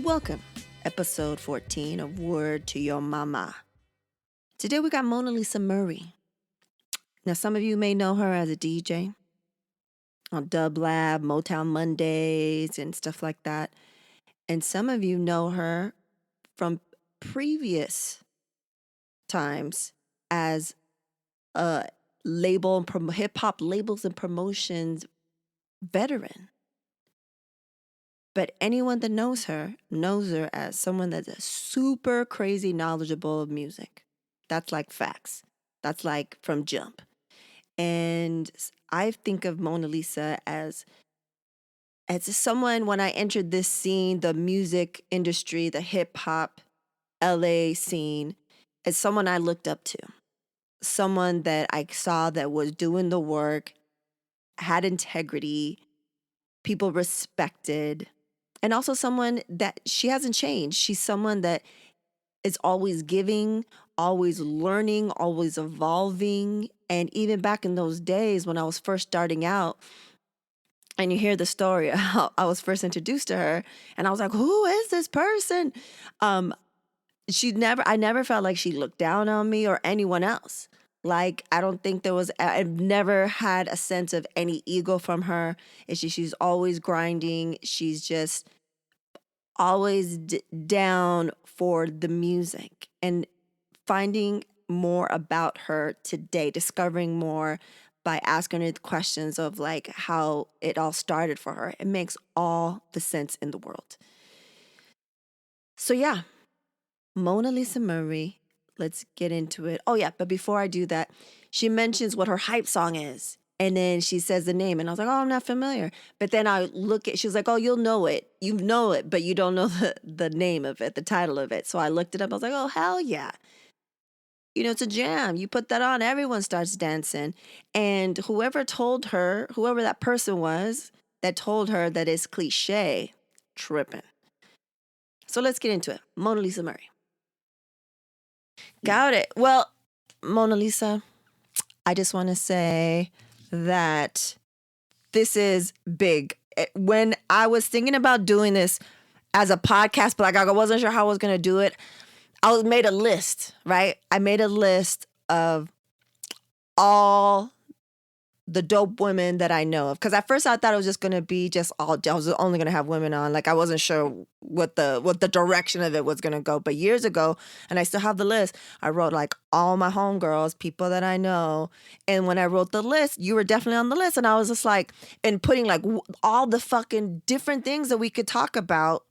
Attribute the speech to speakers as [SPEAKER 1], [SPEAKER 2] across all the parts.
[SPEAKER 1] Welcome, episode 14 of Word to Your Mama. Today we got Monalisa Murray. Now, some of you may know her as a DJ on Dub Lab, Motown Mondays, and stuff like that. And some of you know her from previous times as a label, hip-hop labels and promotions veteran. But anyone that knows her as someone that's super crazy knowledgeable of music. That's like facts. That's like from jump. And I think of Monalisa as someone, when I entered this scene, the music industry, the hip hop LA scene, as someone I looked up to. Someone that I saw that was doing the work, had integrity, people respected. And also someone that she hasn't changed. She's someone that is always giving, always learning, always evolving. And even back in those days when I was first starting out, and you hear the story of how I was first introduced to her, and I was like, who is this person? I never felt like she looked down on me or anyone else. Like, I don't think I've never had a sense of any ego from her. She's always grinding. She's just always down for the music, and finding more about her today, discovering more by asking her the questions of like how it all started for her. It makes all the sense in the world. So yeah, Monalisa Murray. Let's get into it. Oh yeah, but before I do that, she mentions what her hype song is. And then she says the name, and I was like, oh, I'm not familiar. But then I she was like, oh, you'll know it. You know it, but you don't know the name of it, the title of it. So I looked it up. I was like, oh, hell yeah. You know, it's a jam. You put that on, everyone starts dancing. And whoever that person was that told her that it's cliche, tripping. So let's get into it. Monalisa Murray. Got it. Well, Monalisa, I just want to say that this is big. When I was thinking about doing this as a podcast, but like I wasn't sure how I was going to do it, I made a list, right? I made a list of all the dope women that I know of. Because at first I thought it was just going to be I was only going to have women on. Like I wasn't sure what the direction of it was going to go. But years ago, and I still have the list, I wrote like all my homegirls, people that I know. And when I wrote the list, you were definitely on the list. And I was just like, and putting like all the fucking different things that we could talk about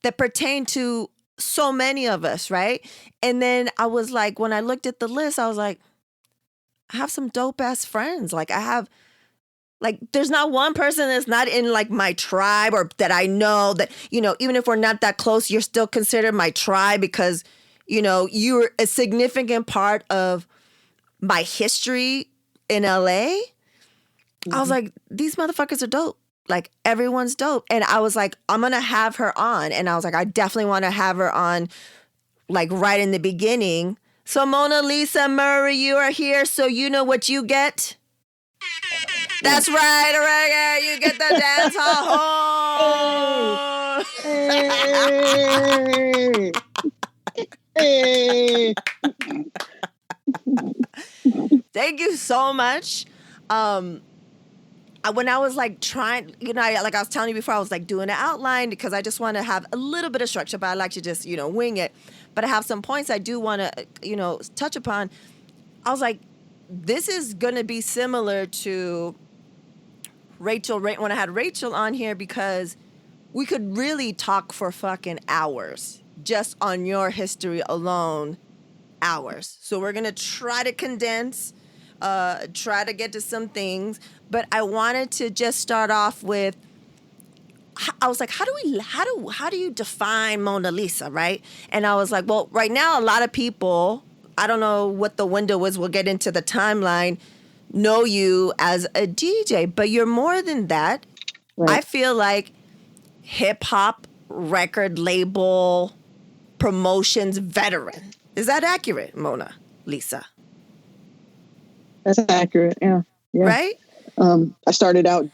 [SPEAKER 1] that pertain to so many of us, right? And then I was like, when I looked at the list, I was like, I have some dope ass friends. Like I have, like, there's not one person that's not in like my tribe or that I know that, you know, even if we're not that close, you're still considered my tribe because, you know, you're a significant part of my history in LA. Mm-hmm. I was like, these motherfuckers are dope. Like everyone's dope. And I was like, I'm going to have her on. And I was like, I definitely want to have her on like right in the beginning. So Monalisa Murray, you are here, so you know what you get. That's right, reggae. You get the dance hall. Hey. Thank you so much. When I was like trying, you know, like I was telling you before, I was like doing an outline because I just want to have a little bit of structure, but I like to just, you know, wing it. But I have some points I do want to, you know, touch upon. I was like, this is going to be similar to Rachel, when I had Rachel on here, because we could really talk for fucking hours just on your history alone, hours. So we're going to try to condense, try to get to some things. But I wanted to just start off with, I was like, how do you define Monalisa, right? And I was like, well, right now, a lot of people, I don't know what the window is, we'll get into the timeline, know you as a DJ, but you're more than that. Right. I feel like hip hop record label promotions veteran. Is that accurate, Monalisa?
[SPEAKER 2] That's accurate, yeah.
[SPEAKER 1] Right?
[SPEAKER 2] I started out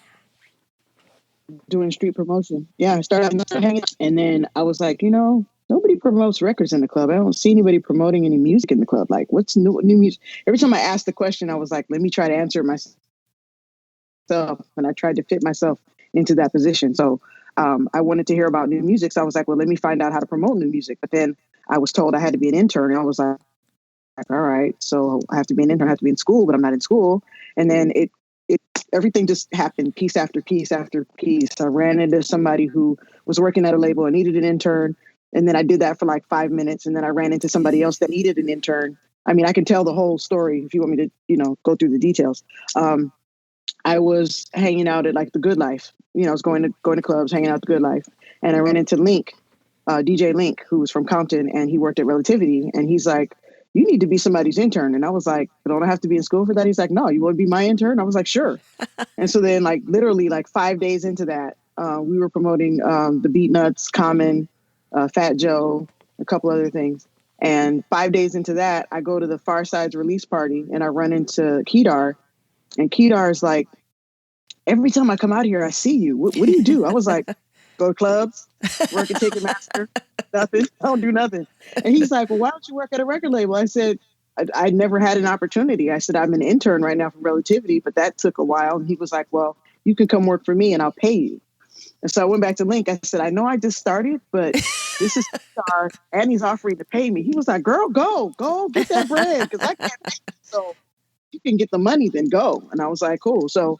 [SPEAKER 2] doing street promotion. Yeah, I started hanging, and then I was like, nobody promotes records in the club. I don't see anybody promoting any music in the club. Like, what's new music? Every time I asked the question, I was like, let me try to answer it myself, and I tried to fit myself into that position. So I wanted to hear about new music. So I was like, well, let me find out how to promote new music. But then I was told I had to be an intern, and I was like, all right, so I have to be an intern, I have to be in school, but I'm not in school. And then it everything just happened piece after piece after piece. I ran into somebody who was working at a label and needed an intern. And then I did that for like 5 minutes. And then I ran into somebody else that needed an intern. I mean, I can tell the whole story if you want me to, go through the details. I was hanging out at like the Good Life. I was going to clubs, hanging out at the Good Life. And I ran into Link, DJ Link, who was from Compton, and he worked at Relativity. And he's like, you need to be somebody's intern. And I was like, don't I have to be in school for that? He's like, no, you want to be my intern? I was like, sure. And so then like literally like 5 days into that, we were promoting the Beat Nuts, Common, Fat Joe, a couple other things. And 5 days into that, I go to the Far Side's release party and I run into Kedar. And Kedar's like, every time I come out here, I see you. What do you do? I was like, go to clubs, work at Ticketmaster, nothing. I don't do nothing. And he's like, well, why don't you work at a record label? I said, I never had an opportunity. I said, I'm an intern right now from Relativity, but that took a while. And he was like, well, you can come work for me and I'll pay you. And so I went back to Link. I said, I know I just started, but this is Star and he's offering to pay me. He was like, girl, go get that bread because I can't pay you. So you can get the money, then go. And I was like, cool. So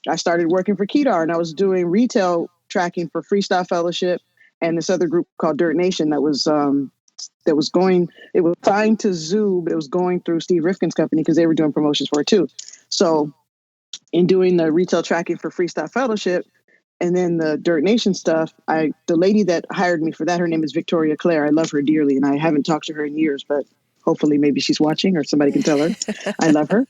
[SPEAKER 2] I started working for Kedar and I was doing retail tracking for Freestyle Fellowship and this other group called Dirt Nation that was going, it was signed to Zoo, but it was going through Steve Rifkin's company because they were doing promotions for it too. So in doing the retail tracking for Freestyle Fellowship and then the Dirt Nation stuff, the lady that hired me for that, her name is Victoria Claire. I love her dearly and I haven't talked to her in years, but hopefully maybe she's watching or somebody can tell her. I love her.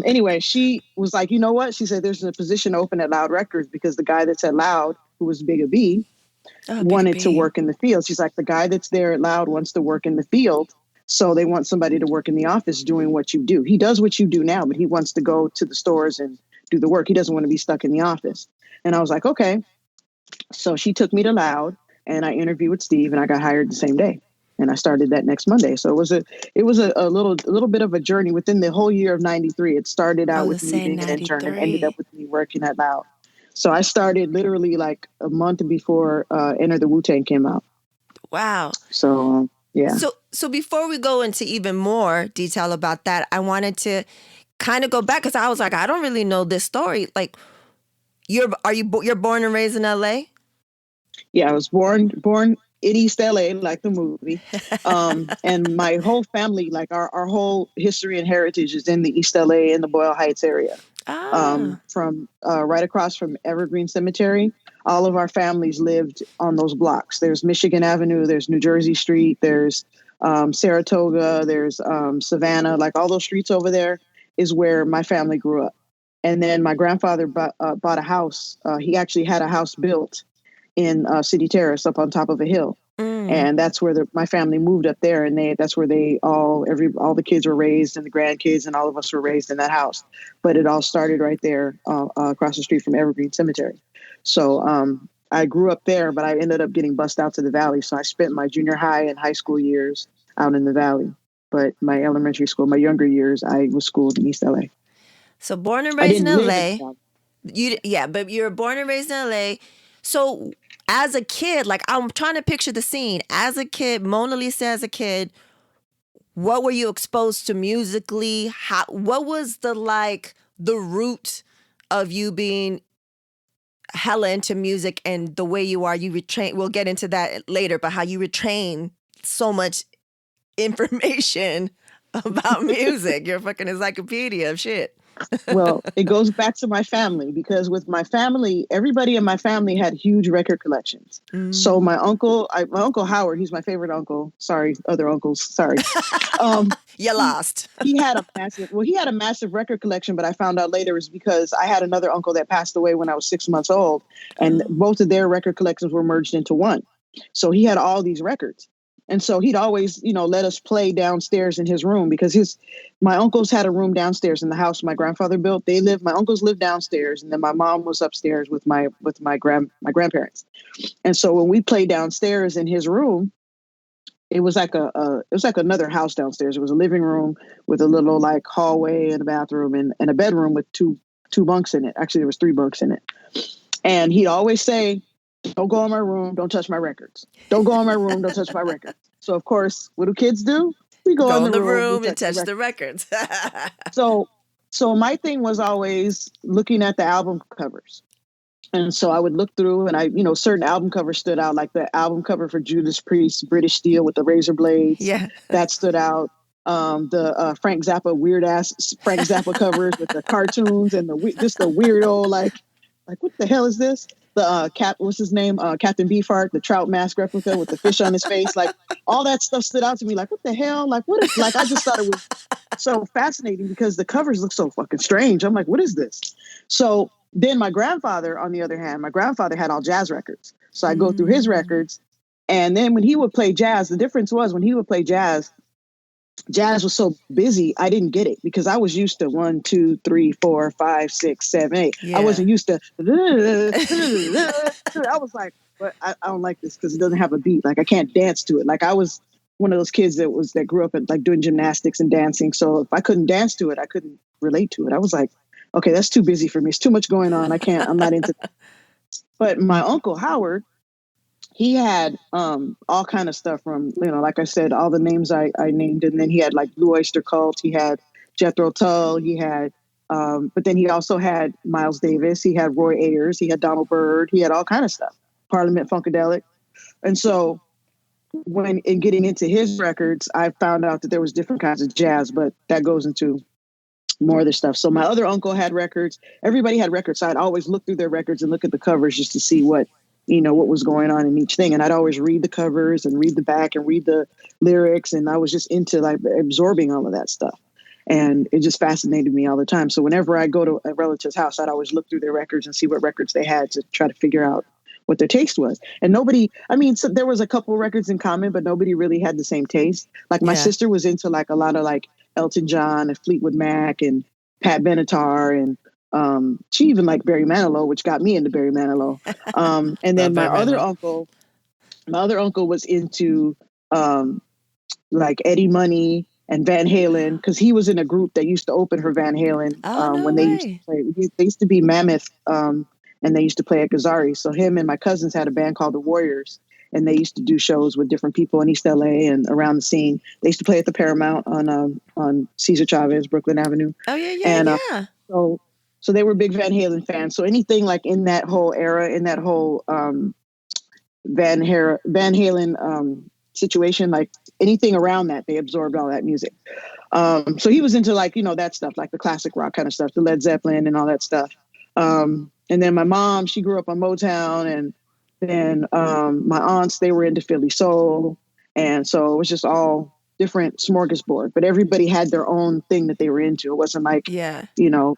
[SPEAKER 2] Anyway, she was like, you know what? She said, there's a position open at Loud Records because the guy that's at Loud, who was Bigga B, wanted to work in the field. She's like, the guy that's there at Loud wants to work in the field. So they want somebody to work in the office doing what you do. He does what you do now, but he wants to go to the stores and do the work. He doesn't want to be stuck in the office. And I was like, okay. So she took me to Loud and I interviewed with Steve and I got hired the same day. And I started that next Monday. So it was a little bit of a journey within the whole year of 93. It started out with me being an intern and ended up with me working at Loud. So I started literally like a month before Enter the Wu-Tang came out.
[SPEAKER 1] Wow.
[SPEAKER 2] So yeah.
[SPEAKER 1] So before we go into even more detail about that, I wanted to kind of go back because I was like, I don't really know this story. Like, you're born and raised in LA?
[SPEAKER 2] Yeah, I was born in East LA, like the movie. And my whole family, like our whole history and heritage is in the East LA and the Boyle Heights area. From right across from Evergreen Cemetery. All of our families lived on those blocks. There's Michigan Avenue, there's New Jersey Street, there's Saratoga, there's Savannah, like all those streets over there is where my family grew up. And then my grandfather bought a house. He actually had a house built in City Terrace up on top of a hill. And that's where my family moved up there. And that's where all the kids were raised and the grandkids and all of us were raised in that house. But it all started right there across the street from Evergreen Cemetery. So I grew up there, but I ended up getting bussed out to the Valley. So I spent my junior high and high school years out in the Valley. But my elementary school, my younger years, I was schooled in East LA.
[SPEAKER 1] So born and raised in LA. But you're born and raised in LA. So as a kid, like I'm trying to picture the scene. As a kid, Monalisa as a kid, what were you exposed to musically? What was the root of you being hella into music and the way you are? You retrain. We'll get into that later, but how you retrain so much information about music. You're a fucking encyclopedia of shit.
[SPEAKER 2] Well, it goes back to my family because with my family, everybody in my family had huge record collections. So my uncle Howard, he's my favorite uncle. Sorry, other uncles. Sorry.
[SPEAKER 1] You lost.
[SPEAKER 2] He had a massive record collection, but I found out later is because I had another uncle that passed away when I was 6 months old, and both of their record collections were merged into one. So he had all these records. And so he'd always, let us play downstairs in his room because my uncles had a room downstairs in the house my grandfather built. My uncles lived downstairs, and then my mom was upstairs with my grandparents. And so when we played downstairs in his room, it was like another house downstairs. It was a living room with a little like hallway and a bathroom and a bedroom with two bunks in it. Actually, there was 3 bunks in it. And he'd always say, "Don't go in my room. Don't touch my records. Don't go in my room. Don't touch my records." So of course, what do kids do? We go in the room
[SPEAKER 1] and touch the records.
[SPEAKER 2] So my thing was always looking at the album covers. And so I would look through and certain album covers stood out, like the album cover for Judas Priest, British Steel with the razor blades.
[SPEAKER 1] Yeah.
[SPEAKER 2] That stood out. The Frank Zappa, weird ass Frank Zappa covers with the cartoons and just the weirdo, like what the hell is this? The what's his name? Captain Beefheart, the trout mask replica with the fish on his face. Like all that stuff stood out to me. Like, what the hell? Like, what is, like, I just thought it was so fascinating because the covers look so fucking strange. I'm like, what is this? So then my grandfather, on the other hand, had all jazz records. So I go through his records. And then when he would play jazz, the difference was when he would play jazz was so busy, I didn't get it because I was used to 1, 2, 3, 4, 5, 6, 7, 8.
[SPEAKER 1] Yeah.
[SPEAKER 2] I wasn't used to. I was like, but I don't like this because it doesn't have a beat. Like I can't dance to it. Like I was one of those kids that grew up at like doing gymnastics and dancing. So if I couldn't dance to it, I couldn't relate to it. I was like, okay, that's too busy for me. It's too much going on. I'm not into that. But my Uncle Howard, he had all kind of stuff from, like I said, all the names I named. And then he had like Blue Oyster Cult. He had Jethro Tull. He had, but then he also had Miles Davis. He had Roy Ayers. He had Donald Byrd. He had all kind of stuff. Parliament Funkadelic. And so when in getting into his records, I found out that there was different kinds of jazz, but that goes into more of the stuff. So my other uncle had records. Everybody had records. So I'd always look through their records and look at the covers just to see what was going on in each thing. And I'd always read the covers and read the back and read the lyrics. And I was just into like absorbing all of that stuff. And it just fascinated me all the time. So whenever I go to a relative's house, I'd always look through their records and see what records they had to try to figure out what their taste was. And so there was a couple records in common, but nobody really had the same taste. Like my sister was into like a lot of like Elton John and Fleetwood Mac and Pat Benatar, and she even liked Barry Manilow, which got me into Barry Manilow. And then my other uncle was into like Eddie Money and Van Halen, because he was in a group that used to open for Van Halen when they used to play. They used to be Mammoth, and they used to play at Gazzari. So him and my cousins had a band called the Warriors, and they used to do shows with different people in East LA and around the scene. They used to play at the Paramount on Cesar Chavez, Brooklyn Avenue.
[SPEAKER 1] Oh yeah.
[SPEAKER 2] So they were big Van Halen fans. So anything like in that whole era, in that whole Van Halen situation, like anything around that, they absorbed all that music. So he was into like, that stuff, like the classic rock kind of stuff, the Led Zeppelin and all that stuff. And then my mom, she grew up on Motown, and then my aunts, they were into Philly soul. And so it was just all different smorgasbord, but everybody had their own thing that they were into. It wasn't like, it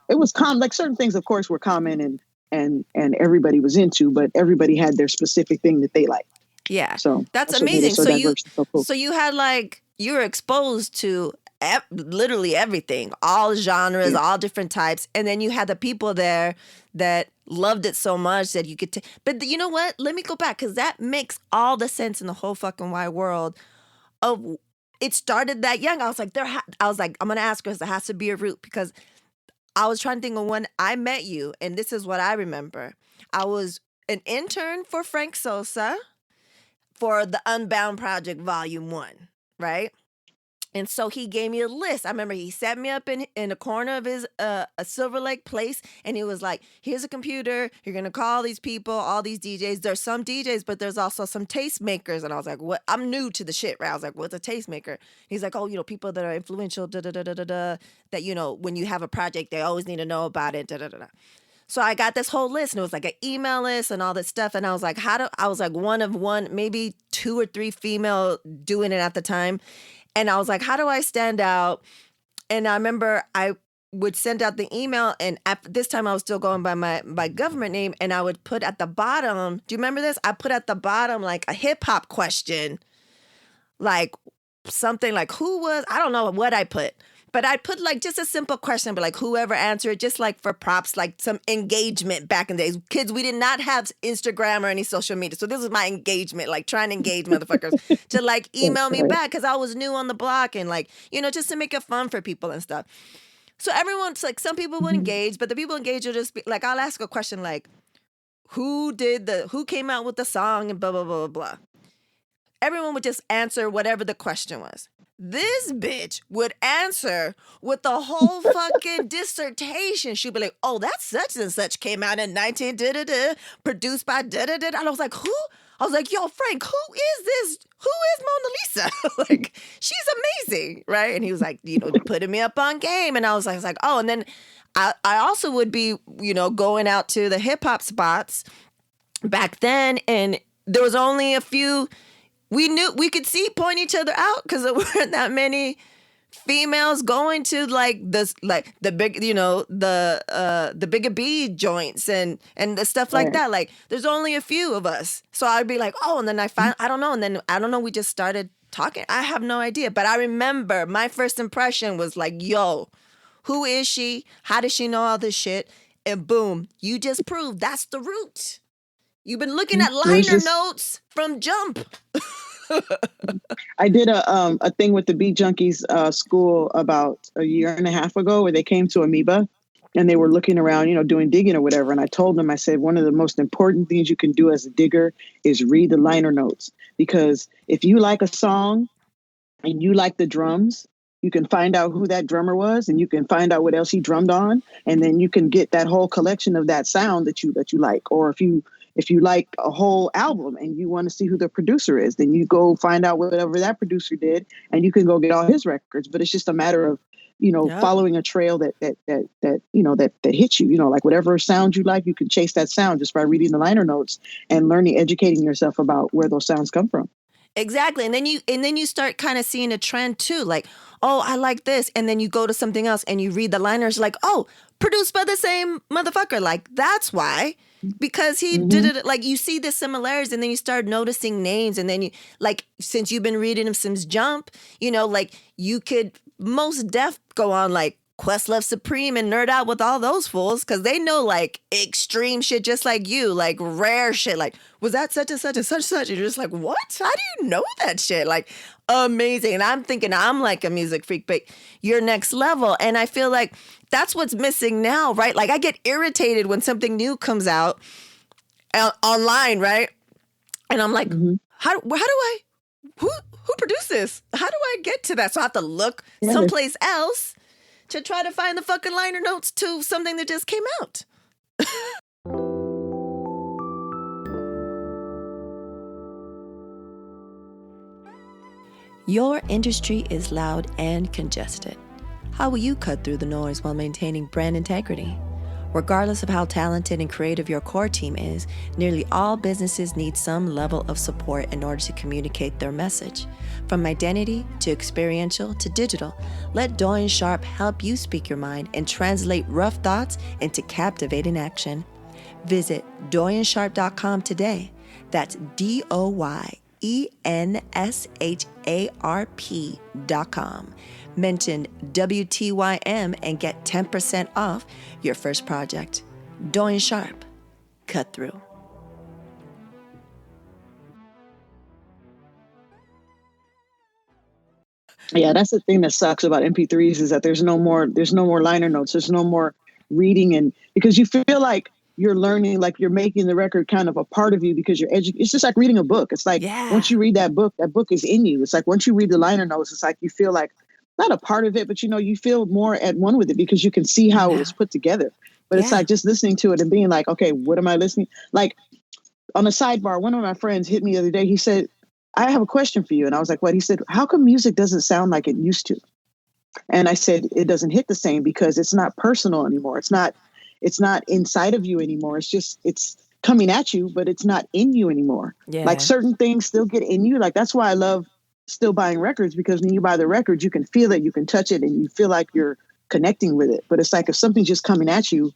[SPEAKER 2] was common, like certain things, of course, were common and everybody was into, but everybody had their specific thing that they liked.
[SPEAKER 1] Yeah.
[SPEAKER 2] So
[SPEAKER 1] that's amazing. So you had like, you were exposed to literally everything, all genres, all different types. And then you had the people there that loved it so much that you could but you know what? Let me go back, because that makes all the sense in the whole fucking wide world of it started that young. I was like, I'm going to ask her, there has to be a root, because I was trying to think of when I met you, and this is what I remember. I was an intern for Frank Sosa for the Unbound Project Volume 1, right? And so he gave me a list. I remember he set me up in a corner of his a Silver Lake place, and he was like, here's a computer. You're going to call these people, all these DJs. There's some DJs, but there's also some tastemakers. And I was like, what? I'm new to the shit, right? I was like, what's a tastemaker? He's like, oh, people that are influential, that, when you have a project, they always need to know about it, So I got this whole list, and it was like an email list and all that stuff. And I was like, I was like one of one, maybe 2 or 3 female doing it at the time. And I was like, how do I stand out? And I remember I would send out the email, and at this time I was still going by my government name, and I would put at the bottom, do you remember this? I put at the bottom like a hip hop question, like something like who was, I don't know what I put, but I put like just a simple question, but like whoever answered, just like for props, like some engagement back in the days. Kids, we did not have Instagram or any social media. So this is my engagement, like trying to engage motherfuckers to like email me back because I was new on the block and like, you know, just to make it fun for people and stuff. So everyone's like, some people will engage, but the people engaged will just be like, I'll ask a question like, who came out with the song and blah, blah, blah, blah, blah. Everyone would just answer whatever the question was. This bitch would answer with the whole fucking dissertation. She'd be like, oh, that such and such came out in 19 da da da, produced by da da da. And I was like, who? I was like, yo, Frank, who is this? Who is Mona Lisa? Like, she's amazing, right? And he was like, you know, putting me up on game. And I was like, oh, and then I also would be, you know, going out to the hip hop spots back then. And there was only a few. We knew we could point each other out because there weren't that many females going to like this, like the big, you know, the bigger B joints and the stuff like that. Like there's only a few of us, so I'd be like, oh, and then I don't know, and then I don't know, we just started talking. I have no idea, but I remember my first impression was like, yo, who is she? How does she know all this shit? And boom, you just proved that's the root. You've been looking at liner notes from Jump.
[SPEAKER 2] I did a thing with the Beat Junkies school about a year and a half ago where they came to Amoeba and they were looking around, you know, doing digging or whatever. And I told them, I said, one of the most important things you can do as a digger is read the liner notes. Because if you like a song and you like the drums, you can find out who that drummer was and you can find out what else he drummed on. And then you can get that whole collection of that sound that you like. Or if you like a whole album and you want to see who the producer is, then you go find out whatever that producer did and you can go get all his records. But it's just a matter of, you know, following a trail that you know, that hits you, you know, like whatever sound you like, you can chase that sound just by reading the liner notes and educating yourself about where those sounds come from.
[SPEAKER 1] Exactly. And then you start kind of seeing a trend too. Like, oh, I like this. And then you go to something else and you read the liners like, oh, produced by the same motherfucker. Like, that's why. Because he did it, like you see the similarities and then you start noticing names. And then you, like, since you've been reading him since Jump, you know, like you could most def go on like Questlove Supreme and nerd out with all those fools because they know like extreme shit just like you, like rare shit. Like, was that such and such and such and such? And you're just like, what? How do you know that shit? Like, amazing. And I'm thinking I'm like a music freak, but you're next level. And I feel like that's what's missing now, right? Like, I get irritated when something new comes out online, right? And I'm like, how do I, who produced this? How do I get to that? So I have to look someplace else to try to find the fucking liner notes to something that just came out. Your industry is loud and congested. How will you cut through the noise while maintaining brand integrity? Regardless of how talented and creative your core team is, nearly all businesses need some level of support in order to communicate their message. From identity to experiential to digital, let Doyen Sharp help you speak your mind and translate rough thoughts into captivating action. Visit DoyenSharp.com today. That's DoyenSharp.com. Mention WTYM and get 10% off your first project. Doyen Sharp. Cut through.
[SPEAKER 2] Yeah, that's the thing that sucks about MP3s is that there's no more liner notes. There's no more reading, and because you feel like you're learning, like you're making the record kind of a part of you because you're it's just like reading a book. It's like once you read that book is in you. It's like once you read the liner notes, it's like you feel like not a part of it, but you know, you feel more at one with it because you can see how it was put together. But it's like just listening to it and being like, okay, what am I listening? Like on a sidebar, one of my friends hit me the other day. He said, I have a question for you. And I was like, what? He said, how come music doesn't sound like it used to? And I said, it doesn't hit the same because it's not personal anymore. It's not inside of you anymore. It's coming at you, but it's not in you anymore. Yeah. Like certain things still get in you. Like that's why I love still buying records, because when you buy the record, you can feel it, you can touch it, and you feel like you're connecting with it. But it's like if something's just coming at you,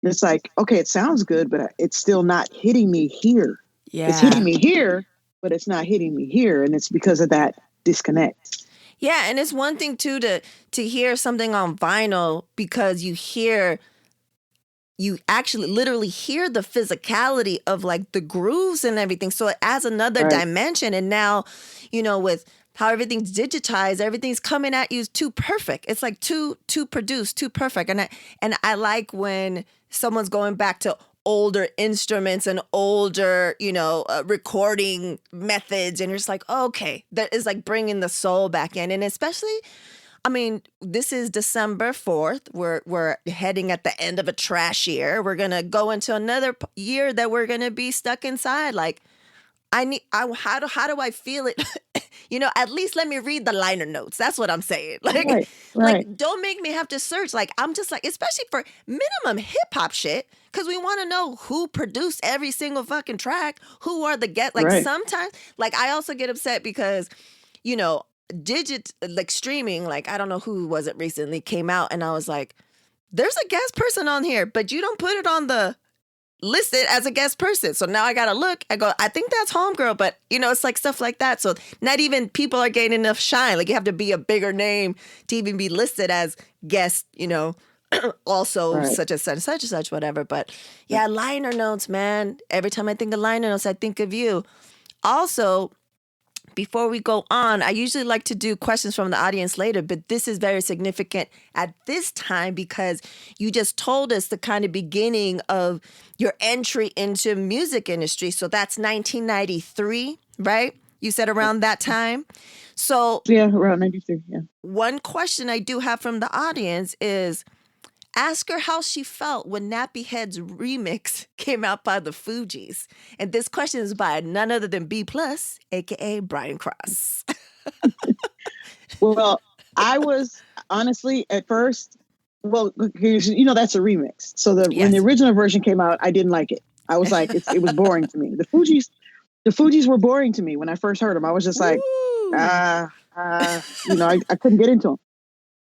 [SPEAKER 2] it's like, okay, it sounds good, but it's still not hitting me here. Yeah. It's hitting me here, but it's not hitting me here. And it's because of that disconnect.
[SPEAKER 1] Yeah, and it's one thing too to hear something on vinyl because you actually literally hear the physicality of like the grooves and everything. So it adds another
[SPEAKER 2] Right.
[SPEAKER 1] dimension. And now, with how everything's digitized, everything's coming at you too perfect. It's like too produced, too perfect. And I like when someone's going back to older instruments and older, recording methods, and you're just like, okay, that is like bringing the soul back in. And especially, I mean, this is December 4th. We're heading at the end of a trash year. We're gonna go into another year that we're gonna be stuck inside. Like, how do I feel it? At least let me read the liner notes. That's what I'm saying. Like,
[SPEAKER 2] Right. Right.
[SPEAKER 1] don't make me have to search. Like, I'm just like, especially for minimum hip hop shit, because we want to know who produced every single fucking track. Who are the guests? Like,
[SPEAKER 2] Right.
[SPEAKER 1] sometimes, like, I also get upset because, you know, like streaming, like, I don't know who was it recently came out, and I was like, there's a guest person on here, but you don't put it on the listed as a guest person. So now I gotta look. I go, I think that's Homegirl, but it's like stuff like that. So not even people are getting enough shine. Like, you have to be a bigger name to even be listed as guest, also
[SPEAKER 2] Right.
[SPEAKER 1] such and such, such and such, whatever. But yeah, liner notes, man. Every time I think of liner notes, I think of you. Also, before we go on, I usually like to do questions from the audience later, but this is very significant at this time because you just told us the kind of beginning of your entry into music industry. So that's 1993, right? You said around that time. So
[SPEAKER 2] Yeah, around 93. Yeah.
[SPEAKER 1] one question I do have from the audience is, ask her how she felt when Nappy Head's remix came out by the Fugees. And this question is by none other than B+, aka Brian Cross.
[SPEAKER 2] Well, I was honestly at first, well, that's a remix. So when the
[SPEAKER 1] Yes.
[SPEAKER 2] original version came out, I didn't like it. I was like, it was boring to me. The Fugees were boring to me when I first heard them. I was just like,
[SPEAKER 1] Ooh.
[SPEAKER 2] I couldn't get into them.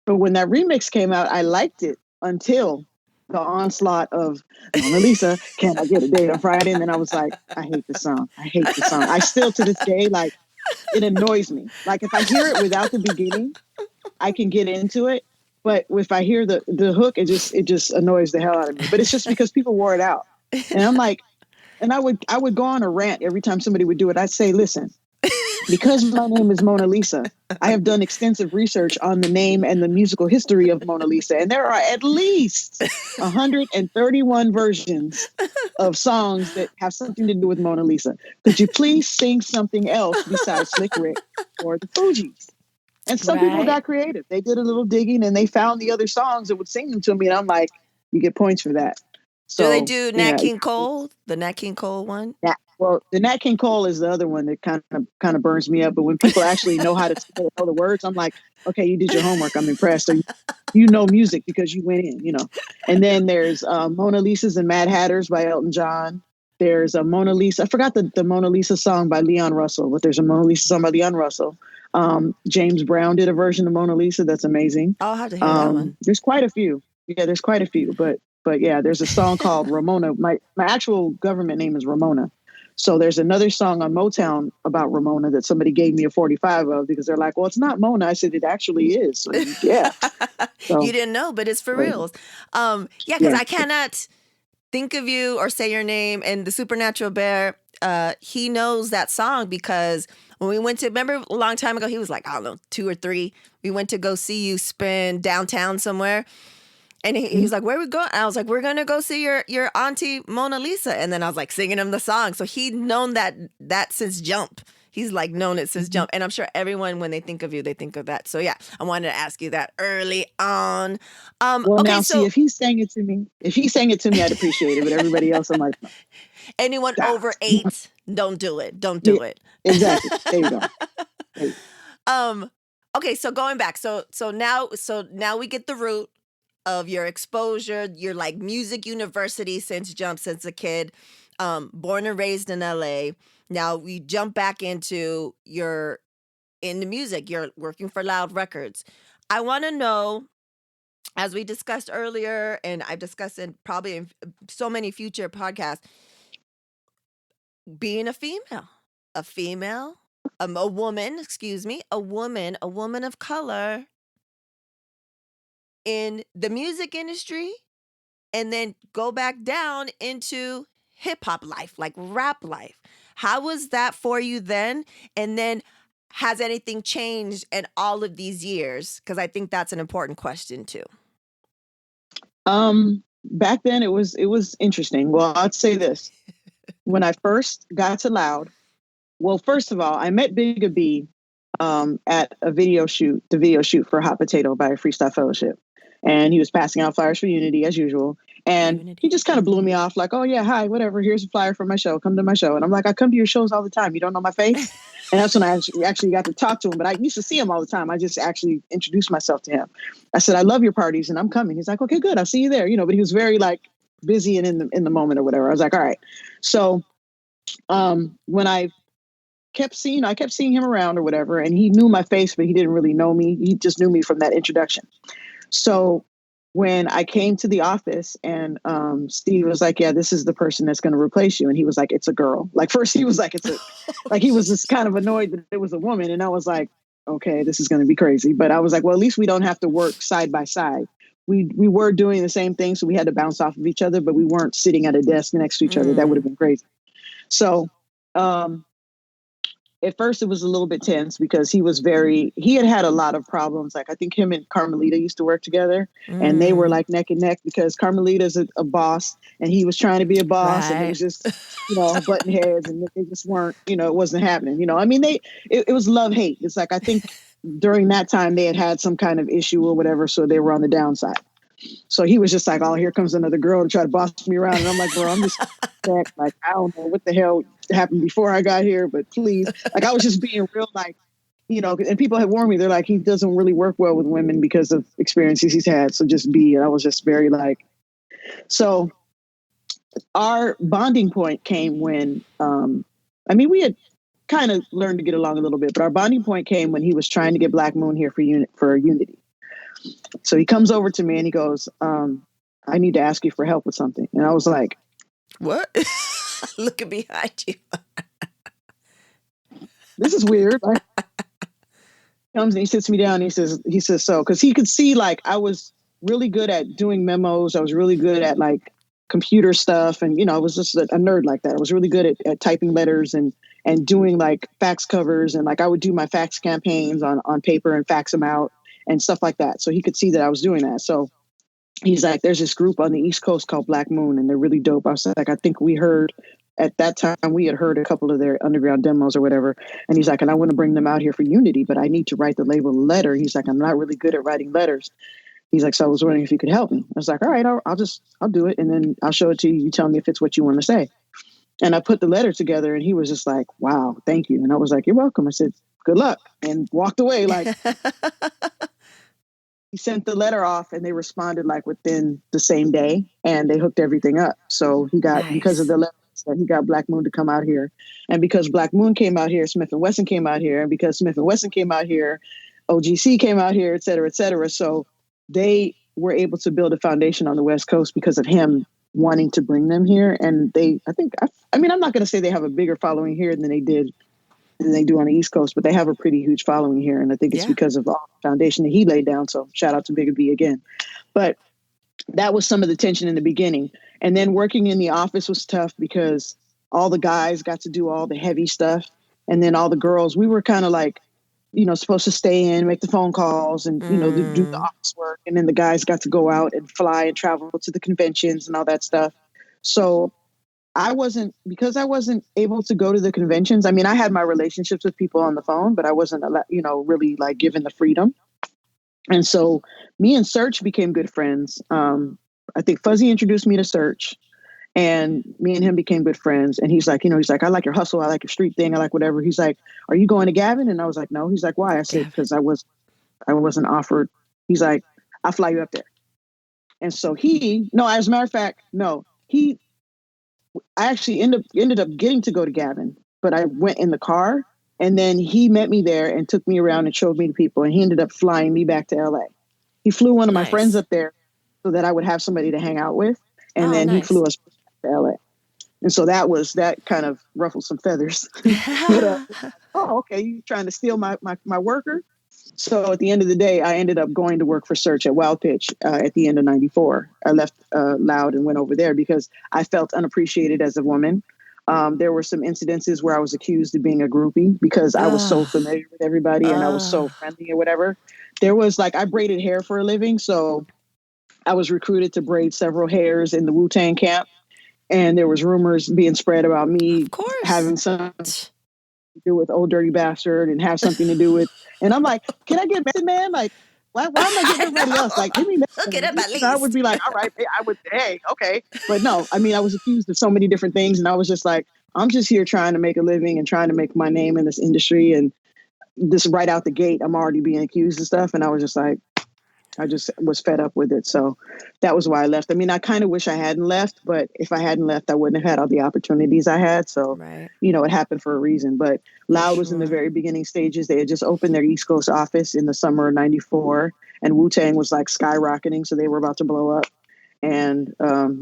[SPEAKER 2] But when that remix came out, I liked it until the onslaught of Monalisa, can I get a date on Friday? And then I was like, I hate this song. I hate this song. I still to this day, like, it annoys me. Like, if I hear it without the beginning, I can get into it. But if I hear the hook, it just annoys the hell out of me. But it's just because people wore it out. And I'm like, and I would go on a rant every time somebody would do it. I'd say, listen, because my name is Monalisa, I have done extensive research on the name and the musical history of Monalisa. And there are at least 131 versions of songs that have something to do with Monalisa. Could you please sing something else besides Slick Rick or the Fugees? And some people
[SPEAKER 1] Right.
[SPEAKER 2] got creative. They did a little digging and they found the other songs that would sing them to me. And I'm like, you get points for that.
[SPEAKER 1] Do they
[SPEAKER 2] So,
[SPEAKER 1] do Nat
[SPEAKER 2] yeah.
[SPEAKER 1] King Cole? The Nat King Cole one?
[SPEAKER 2] Well, the Nat King Cole is the other one that kind of burns me up. But when people actually know how to know the words, I'm like, okay, you did your homework. I'm impressed. So you know music because you went in, And then there's Mona Lisa's and Mad Hatters by Elton John. There's a Mona Lisa. I forgot the Mona Lisa song by Leon Russell, but there's a Mona Lisa song by Leon Russell. James Brown did a version of Mona Lisa that's amazing.
[SPEAKER 1] I'll have to hear that one.
[SPEAKER 2] There's quite a few. Yeah, there's quite a few. But yeah, there's a song called Ramona. My actual government name is Ramona. So there's another song on Motown about Ramona that somebody gave me a 45 of because they're like, well, it's not Mona. I said, it actually is. So, yeah. So,
[SPEAKER 1] You didn't know, but it's for reals. Yeah, because
[SPEAKER 2] yeah.
[SPEAKER 1] I cannot think of you or say your name. And the Supernatural Bear, he knows that song because when we went to, remember a long time ago, he was like, I don't know, 2 or 3. We went to go see you spin downtown somewhere. And he was like, where we going? And I was like, we're going to go see your auntie Mona Lisa. And then I was like singing him the song. So he'd known that since jump. He's like known it since jump. And I'm sure everyone, when they think of you, they think of that. So yeah, I wanted to ask you that early on.
[SPEAKER 2] Well,
[SPEAKER 1] Okay,
[SPEAKER 2] now, see,
[SPEAKER 1] so
[SPEAKER 2] if he sang it to me, I'd appreciate it. But everybody else, I'm like,
[SPEAKER 1] anyone
[SPEAKER 2] stop.
[SPEAKER 1] over 8, don't do it. Don't
[SPEAKER 2] Yeah,
[SPEAKER 1] do it.
[SPEAKER 2] exactly. There you go. There you go.
[SPEAKER 1] Okay, so going back. So now we get the root of your exposure. You're like music university since a kid, born and raised in LA. Now we jump back into into music. You're working for Loud Records. I want to know, as we discussed earlier, and I've discussed in probably in so many future podcasts, being a female a woman, excuse me, a woman of color in the music industry, and then go back down into hip hop life, like rap life. How was that for you then? And then has anything changed in all of these years? Because I think that's an important question too.
[SPEAKER 2] Back then it was interesting. Well, I'd say this. When I first got to Loud, well, first of all, I met Bigga B at a video shoot, the video shoot for Hot Potato by Freestyle Fellowship. And he was passing out flyers for Unity as usual. And he just kind of blew me off like, oh, yeah, hi, whatever. Here's a flyer for my show. Come to my show. And I'm like, I come to your shows all the time. You don't know my face? And that's when I actually got to talk to him. But I used to see him all the time. I just actually introduced myself to him. I said, I love your parties and I'm coming. He's like, okay, good. I'll see you there. But he was very like busy and in the moment or whatever. I was like, all right. So when I kept seeing him around or whatever, and he knew my face, but he didn't really know me. He just knew me from that introduction. So when I came to the office and Steve was like, yeah, this is the person that's going to replace you. And he was like, it's a girl. Like first he was like, like he was just kind of annoyed that it was a woman. And I was like, okay, this is going to be crazy. But I was like, well, at least we don't have to work side by side. We were doing the same thing. So we had to bounce off of each other, but we weren't sitting at a desk next to each other. That would have been crazy. So at first it was a little bit tense because he had a lot of problems. Like I think him and Carmelita used to work together and they were like neck and neck because Carmelita's a boss and he was trying to be a boss and it was just, button heads and they just weren't, it wasn't happening. I mean, it was love hate. It's like, I think during that time they had some kind of issue or whatever. So they were on the downside. So he was just like, oh, here comes another girl to try to boss me around. And I'm like, bro, I'm just like, I don't know what the hell happened before I got here, but please. Like, I was just being real, like, and people had warned me. They're like, he doesn't really work well with women because of experiences he's had. So just be, and I was just very like, so our bonding point came when, we had kind of learned to get along a little bit, but our bonding point came when he was trying to get Black Moon here for Unity. So he comes over to me and he goes, I need to ask you for help with something. And I was like,
[SPEAKER 1] what? Looking behind you.
[SPEAKER 2] This is weird. Like, comes and he sits me down and he says, so, because he could see like I was really good at doing memos. I was really good at like computer stuff. And, I was just a nerd like that. I was really good at typing letters and doing like fax covers. And like I would do my fax campaigns on paper and fax them out and stuff like that. So he could see that I was doing that. So he's like, there's this group on the East Coast called Black Moon, and they're really dope. I was like, I think we heard at that time, we had heard a couple of their underground demos or whatever. And he's like, and I want to bring them out here for Unity, but I need to write the label a letter. He's like, I'm not really good at writing letters. He's like, so I was wondering if you could help me. I was like, all right, I'll do it. And then I'll show it to you. You tell me if it's what you want to say. And I put the letter together and he was just like, wow, thank you. And I was like, you're welcome. I said, good luck. And walked away like... He sent the letter off and they responded like within the same day and they hooked everything up. So he got, nice. Because of the letter, he got Black Moon to come out here. And because Black Moon came out here, Smith & Wesson came out here. And because Smith & Wesson came out here, OGC came out here, et cetera, et cetera. So they were able to build a foundation on the West Coast because of him wanting to bring them here. And I'm not going to say they have a bigger following here than they do on the East Coast, but they have a pretty huge following here. And I think it's because of all the foundation that he laid down. So shout out to Bigga B again. But that was some of the tension in the beginning. And then working in the office was tough because all the guys got to do all the heavy stuff. And then all the girls, we were kind of like, supposed to stay in, make the phone calls and, do the office work. And then the guys got to go out and fly and travel to the conventions and all that stuff. So I wasn't able to go to the conventions. I mean, I had my relationships with people on the phone, but I wasn't, really like given the freedom. And so me and Search became good friends. I think Fuzzy introduced me to Search and me and him became good friends. And he's like, I like your hustle. I like your street thing. I like whatever. He's like, are you going to Gavin? And I was like, no. He's like, why? I said, because I wasn't offered. He's like, I'll fly you up there. And so as a matter of fact, I actually ended up getting to go to Gavin, but I went in the car and then he met me there and took me around and showed me the people. And he ended up flying me back to LA. He flew one of my friends up there so that I would have somebody to hang out with. And then he flew us back to LA. And so that kind of ruffled some feathers. But oh, okay, you trying to steal my worker? So at the end of the day, I ended up going to work for Search at Wild Pitch at the end of '94. I left Loud and went over there because I felt unappreciated as a woman. There were some incidences where I was accused of being a groupie because I was so familiar with everybody and I was so friendly or whatever. There was like, I braided hair for a living. So I was recruited to braid several hairs in the Wu-Tang camp. And there was rumors being spread about me
[SPEAKER 1] of course.
[SPEAKER 2] having something to do with Old Dirty Bastard and have something to do with, and I'm like, can I get method man? Like, why am I getting everybody else? Like, give me method
[SPEAKER 1] Hook it
[SPEAKER 2] man.
[SPEAKER 1] up at
[SPEAKER 2] I would
[SPEAKER 1] least.
[SPEAKER 2] be like, all right, I would, hey, okay. But no, I mean, I was accused of so many different things. And I was just like, I'm just here trying to make a living and trying to make my name in this industry. And this right out the gate, I'm already being accused of stuff. And I was just like, I just was fed up with it. So that was why I left. I mean, I kind of wish I hadn't left, but if I hadn't left, I wouldn't have had all the opportunities I had. So,
[SPEAKER 1] Right.
[SPEAKER 2] you know, it happened for a reason. But
[SPEAKER 1] For
[SPEAKER 2] Loud was in the
[SPEAKER 1] sure.
[SPEAKER 2] very beginning stages. They had just opened their East Coast office in the summer of '94, and Wu-Tang was like skyrocketing. So they were about to blow up. And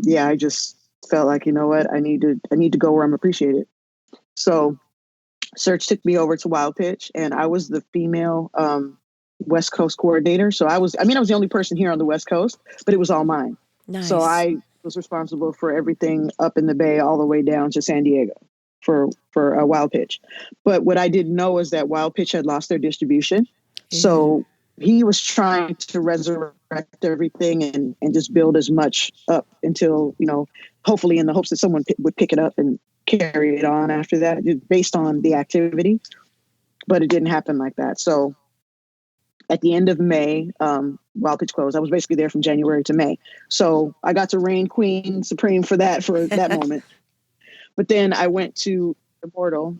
[SPEAKER 2] yeah, I just felt like, you know what, I need to go where I'm appreciated. So Search took me over to Wild Pitch, and I was the female West Coast coordinator. So I was the only person here on the West Coast, but it was all mine. So
[SPEAKER 1] Nice.
[SPEAKER 2] I was responsible for everything up in the Bay all the way down to San Diego for Wild Pitch. But what I didn't know is that Wild Pitch had lost their distribution.
[SPEAKER 1] Ew.
[SPEAKER 2] So he was trying to resurrect everything and just build as much up until, you know, hopefully in the hopes that someone would pick it up and carry it on after that, based on the activity. But it didn't happen like that. So at the end of May, Wild Pitch closed. I was basically there from January to May. So I got to reign queen supreme for that moment. But then I went to Immortal.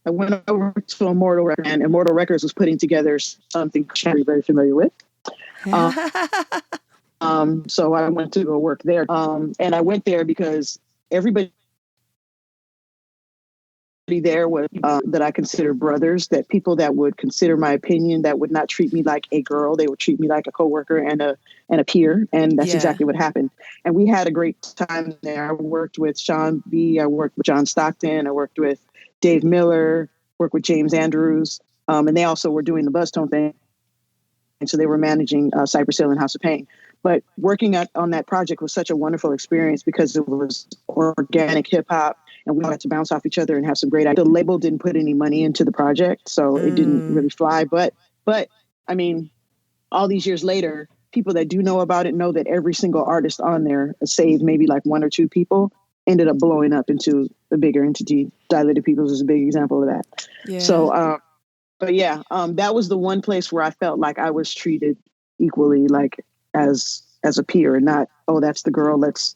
[SPEAKER 2] I went over to Immortal Records, and Immortal Records was putting together something I'm very familiar with. So I went to go work there. And I went there because everybody there was that I consider brothers, that people that would consider my opinion, that would not treat me like a girl. They would treat me like a coworker and a peer. And that's exactly what happened. And we had a great time there. I worked with Sean B. I worked with John Stockton. I worked with Dave Miller, worked with James Andrews. And they also were doing the Buzztone thing. And so they were managing Cypress Hill and House of Pain. But working on that project was such a wonderful experience because it was organic hip hop, and we got to bounce off each other and have some great ideas. The label didn't put any money into the project, so it didn't really fly. But I mean, all these years later, people that do know about it know that every single artist on there, save maybe like one or two people, ended up blowing up into a bigger entity. Dilated Peoples is a big example of that.
[SPEAKER 1] Yeah.
[SPEAKER 2] So, but yeah, that was the one place where I felt like I was treated equally, like as a peer, and not, oh, that's the girl, let's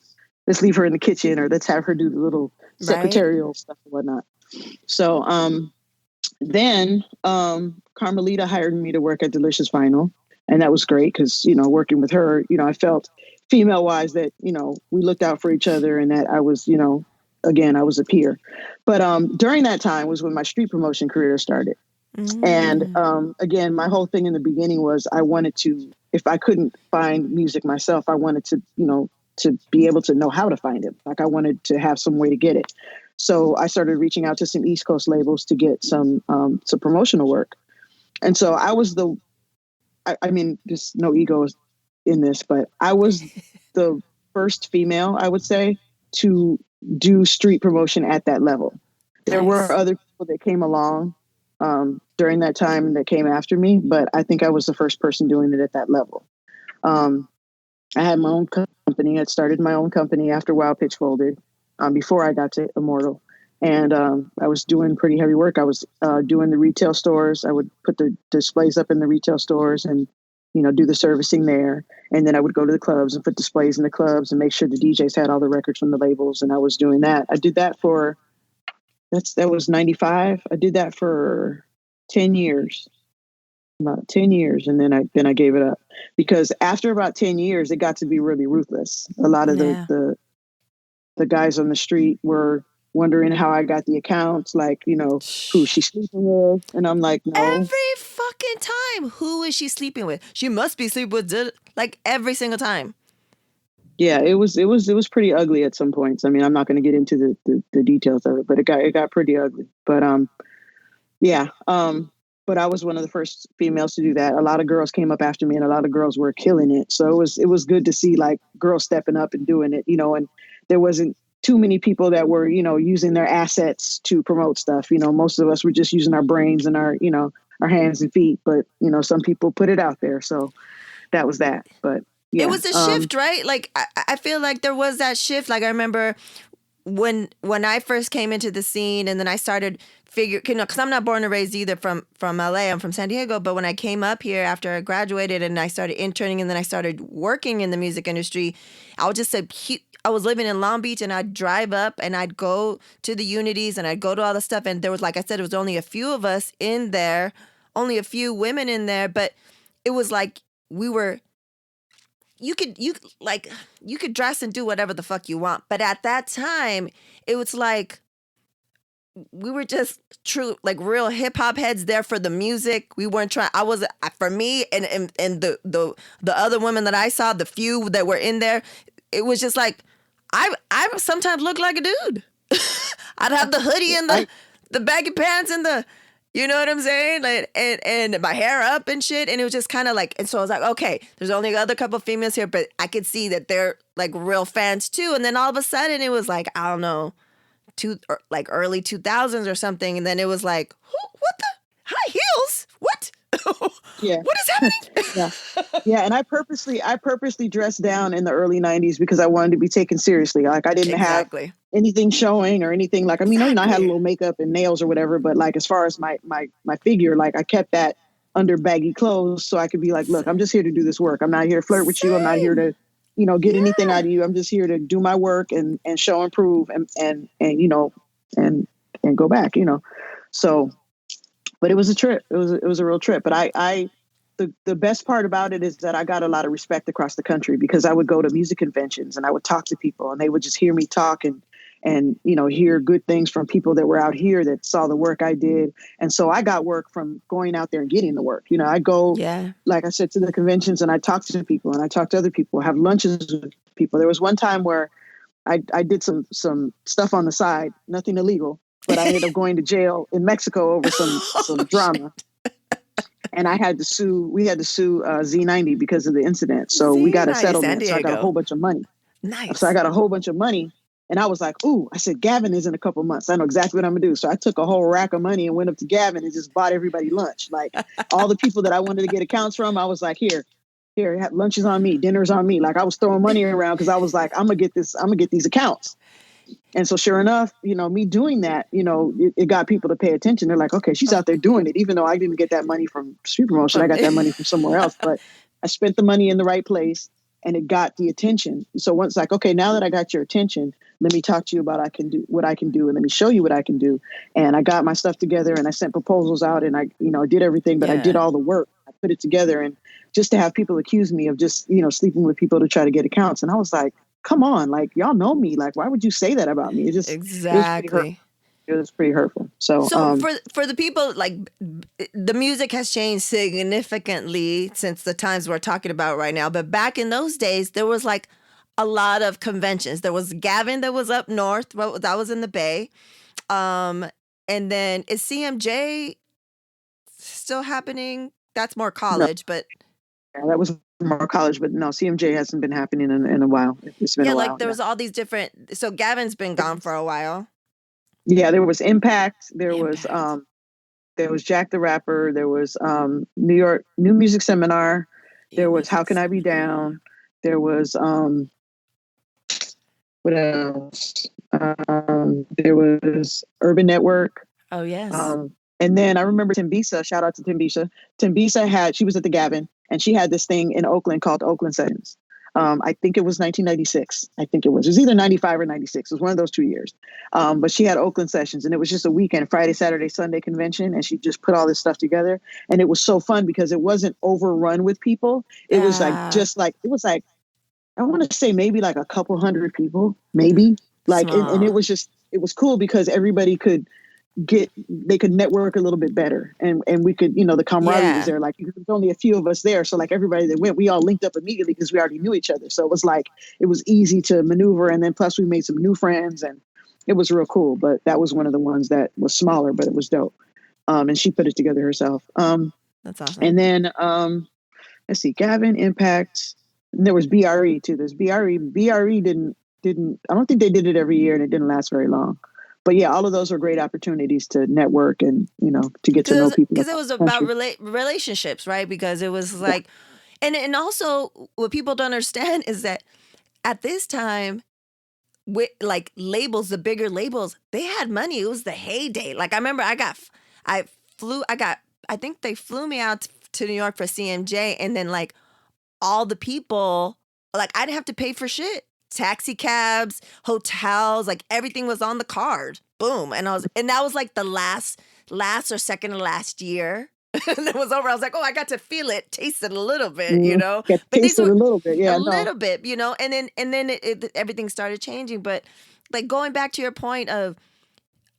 [SPEAKER 2] leave her in the kitchen, or let's have her do the little secretarial stuff and whatnot. So then Carmelita hired me to work at Delicious Vinyl, and that was great because, you know, working with her, you know, I felt female wise that, you know, we looked out for each other and that I was, you know, again, I was a peer. But during that time was when my street promotion career started. And again, my whole thing in the beginning was I wanted to, if I couldn't find music myself, I wanted to, you know, to be able to know how to find it. Like I wanted to have some way to get it. So I started reaching out to some East Coast labels to get some promotional work. And so I was I mean, there's no ego in this, but I was the first female, I would say, to do street promotion at that level. There were other people that came along during that time and that came after me, but I think I was the first person doing it at that level. I had my own company. I started my own company after Wild Pitch folded, before I got to Immortal. And I was doing pretty heavy work. I was doing the retail stores. I would put the displays up in the retail stores and, you know, do the servicing there. And then I would go to the clubs and put displays in the clubs and make sure the DJs had all the records from the labels. And I was doing that. I did that for, that was 95. I did that for 10 years. About 10 years, and then I gave it up because after about 10 years it got to be really ruthless. A lot of the guys on the street were wondering how I got the accounts, like, you know, who she's sleeping with, and I'm like, no.
[SPEAKER 1] Every fucking time. Who is she sleeping with? She must be sleeping with like every single time.
[SPEAKER 2] Yeah, it was pretty ugly at some points. I mean, I'm not going to get into the details of it, but it got pretty ugly. But yeah. But I was one of the first females to do that. A lot of girls came up after me, and a lot of girls were killing it. So it was good to see like girls stepping up and doing it, and there wasn't too many people that were, using their assets to promote stuff. Most of us were just using our brains and our hands and feet. But, some people put it out there. So that was that. But
[SPEAKER 1] It
[SPEAKER 2] yeah.
[SPEAKER 1] was a shift, right? Like I feel like there was that shift. Like I remember when I first came into the scene, and then I started because I'm not born and raised either from LA. I'm from San Diego. But when I came up here after I graduated and I started interning and then I started working in the music industry, I was just I was living in Long Beach, and I'd drive up and I'd go to the Unities and I'd go to all the stuff. And there was, like I said, it was only a few of us in there, only a few women in there, but it was like we were you could dress and do whatever the fuck you want. But at that time, it was like we were just true, like real hip hop heads there for the music. We weren't trying. I was for me and the other women that I saw, the few that were in there, it was just like I sometimes looked like a dude. I'd have the hoodie and the baggy pants and the, you know what I'm saying? Like, and my hair up and shit. And it was just kind of like, and so I was like, okay, there's only other couple of females here, but I could see that they're like real fans too. And then all of a sudden it was like, I don't know, like early 2000s or something. And then it was like, what the high heels? What?
[SPEAKER 2] Yeah.
[SPEAKER 1] What is happening?
[SPEAKER 2] Yeah. And I purposely dressed down in the early 90s because I wanted to be taken seriously. Like I didn't have
[SPEAKER 1] Exactly.
[SPEAKER 2] anything showing or anything. Like, I mean, I had a
[SPEAKER 1] Exactly.
[SPEAKER 2] little makeup and nails or whatever, but like, as far as my figure, like I kept that under baggy clothes so I could be like, look, I'm just here to do this work. I'm not here to flirt with you. I'm not here
[SPEAKER 1] Same.
[SPEAKER 2] to, get anything
[SPEAKER 1] Yeah.
[SPEAKER 2] out of you. I'm just here to do my work and show and prove and go back, So, but it was a trip. It was a real trip. But the best part about it is that I got a lot of respect across the country because I would go to music conventions and I would talk to people and they would just hear me talk and hear good things from people that were out here that saw the work I did. And so I got work from going out there and getting the work. I go,
[SPEAKER 1] Yeah.
[SPEAKER 2] like I said, to the conventions and I talk to people and I talk to other people, have lunches with people. There was one time where I did some stuff on the side, nothing illegal, but I ended up going to jail in Mexico over some
[SPEAKER 1] Oh,
[SPEAKER 2] drama.
[SPEAKER 1] shit.
[SPEAKER 2] And we had to sue Z90 because of the incident. So we got a
[SPEAKER 1] Z90, San
[SPEAKER 2] settlement. So I got a
[SPEAKER 1] Diego.
[SPEAKER 2] whole bunch of money. So I
[SPEAKER 1] Nice.
[SPEAKER 2] got a whole bunch of money. And I was like, ooh, I said, Gavin is in a couple months. I know exactly what I'm going to do. So I took a whole rack of money and went up to Gavin and just bought everybody lunch. Like all the people that I wanted to get accounts from, I was like, here, lunch is on me, dinner's on me. Like I was throwing money around because I was like, I'm going to get these accounts. And so sure enough, me doing that, it got people to pay attention. They're like, okay, she's out there doing it. Even though I didn't get that money from street promotion, I
[SPEAKER 1] From
[SPEAKER 2] got
[SPEAKER 1] me.
[SPEAKER 2] that money from somewhere else. But I spent the money in the right place and it got the attention. So once like, okay, now that I got your attention, let me talk to you about what I can do and let me show you what I can do. And I got my stuff together and I sent proposals out and I, did everything, but I did
[SPEAKER 1] Yeah.
[SPEAKER 2] all the work. I put it together and just to have people accuse me of just, sleeping with people to try to get accounts. And I was like, come on, like y'all know me. Like, why would you say that about me? It was pretty hurtful.
[SPEAKER 1] Exactly.
[SPEAKER 2] It was pretty hurtful. So,
[SPEAKER 1] So for the people, like the music has changed significantly since the times we're talking about right now. But back in those days, there was like a lot of conventions. There was Gavin that was up north. Well, that was in the Bay. Um, and then is CMJ still happening? That's more
[SPEAKER 2] no,
[SPEAKER 1] college, but
[SPEAKER 2] yeah, that was more college, but no, CMJ hasn't been happening in a while. It's been
[SPEAKER 1] yeah,
[SPEAKER 2] a
[SPEAKER 1] like
[SPEAKER 2] while.
[SPEAKER 1] there
[SPEAKER 2] Yeah.
[SPEAKER 1] was all these different. So Gavin's been gone for a while.
[SPEAKER 2] Yeah. There was Impact.
[SPEAKER 1] Impact.
[SPEAKER 2] There was Jack the Rapper. There was, New York New Music Seminar.
[SPEAKER 1] New
[SPEAKER 2] There was How
[SPEAKER 1] music
[SPEAKER 2] Can I Be
[SPEAKER 1] seminar.
[SPEAKER 2] Down? There was, what else? There was Urban Network.
[SPEAKER 1] Oh yes.
[SPEAKER 2] Um, and then I remember Timbisa, shout out to Timbisa. She was at the Gavin and she had this thing in Oakland called Oakland Sessions. I think it was 1996. I think it was either 95 or 96. It was one of those 2 years. But she had Oakland Sessions and it was just a weekend, Friday, Saturday, Sunday convention. And she just put all this stuff together. And it was so fun because it wasn't overrun with people. It was like,
[SPEAKER 1] Uh,
[SPEAKER 2] I want to say maybe like a couple hundred people, maybe like, and
[SPEAKER 1] Small.
[SPEAKER 2] it was cool because everybody could, they could network a little bit better, and we could, the camaraderie was
[SPEAKER 1] Yeah,
[SPEAKER 2] there. Like, there's only a few of us there, so like everybody that went, we all linked up immediately because we already knew each other. So it was like it was easy to maneuver, and then plus we made some new friends, and it was real cool. But that was one of the ones that was smaller, but it was dope. And she put it together herself.
[SPEAKER 1] that's awesome.
[SPEAKER 2] And then let's see, Gavin, Impact. And there was BRE too. There's BRE. BRE didn't. I don't think they did it every year, and it didn't last very long. But yeah, all of those were great opportunities to network and to get to know people
[SPEAKER 1] Because it
[SPEAKER 2] across
[SPEAKER 1] was
[SPEAKER 2] the
[SPEAKER 1] about
[SPEAKER 2] country.
[SPEAKER 1] relationships, right? Because it was
[SPEAKER 2] Yeah.
[SPEAKER 1] like, and also what people don't understand is that at this time, with like labels, the bigger labels, they had money. It was the heyday. Like I remember, I flew, I think they flew me out to New York for CMJ, and then like all the people, like I didn't have to pay for shit. Taxi cabs, hotels, like everything was on the card. Boom. And that was like the last or second to last year. And it was over. I was like, oh, I got to feel it, taste it a little bit,
[SPEAKER 2] Mm, get to
[SPEAKER 1] But
[SPEAKER 2] taste
[SPEAKER 1] these
[SPEAKER 2] it a
[SPEAKER 1] were
[SPEAKER 2] little bit.
[SPEAKER 1] a
[SPEAKER 2] Yeah, no.
[SPEAKER 1] little bit, and then everything started changing. But like going back to your point of,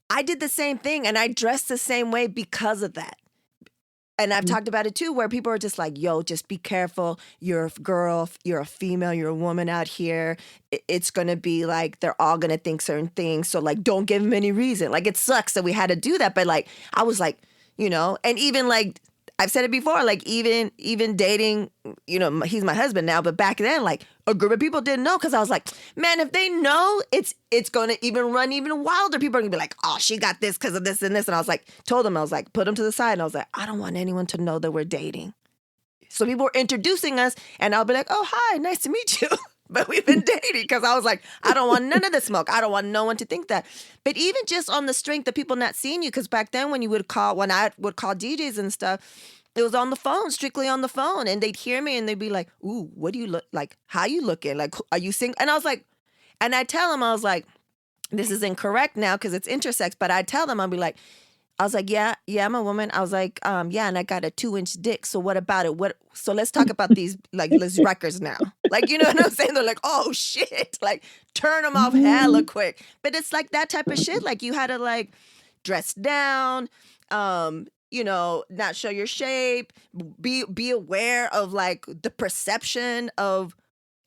[SPEAKER 1] I did the same thing and I dressed the same way because of that. And I've
[SPEAKER 2] Mm,
[SPEAKER 1] talked about it too, where people are just like, yo, just be careful. You're a girl, you're a female, you're a woman out here. It's going to be like, they're all going to think certain things. So, like, don't give them any reason. Like, it sucks that we had to do that. But, like, I was like, and even like, I've said it before, like, even dating, he's my husband now. But back then, like, a group of people didn't know, because I was like, man, if they know, it's going to even run even wilder. People are going to be like, oh, she got this because of this and this. And I was like, told them, I was like, put them to the side. And I was like, I don't want anyone to know that we're dating. So people were introducing us, and I'll be like, oh, hi, nice to meet you. But we've been dating, because I was like, I don't want none of the smoke. I don't want no one to think that. But even just on the strength of people not seeing you, because back then when I would call DJs and stuff, it was on the phone, strictly on the phone. And they'd hear me and they'd be like, ooh, what do you look like? How you looking? Like, are you single? And I was like, and I tell them, I was like, this is incorrect now because it's intersex. But I tell them, I'll be like, I was like, yeah, I'm a woman. I was like, yeah, and I got a 2-inch dick. So what about it? So let's talk about these records now. Like, you know what I'm saying? They're like, oh shit, like turn them off hella
[SPEAKER 2] mm.
[SPEAKER 1] quick. But it's like that type of shit. Like you had to like dress down, not show your shape, be aware of like the perception of.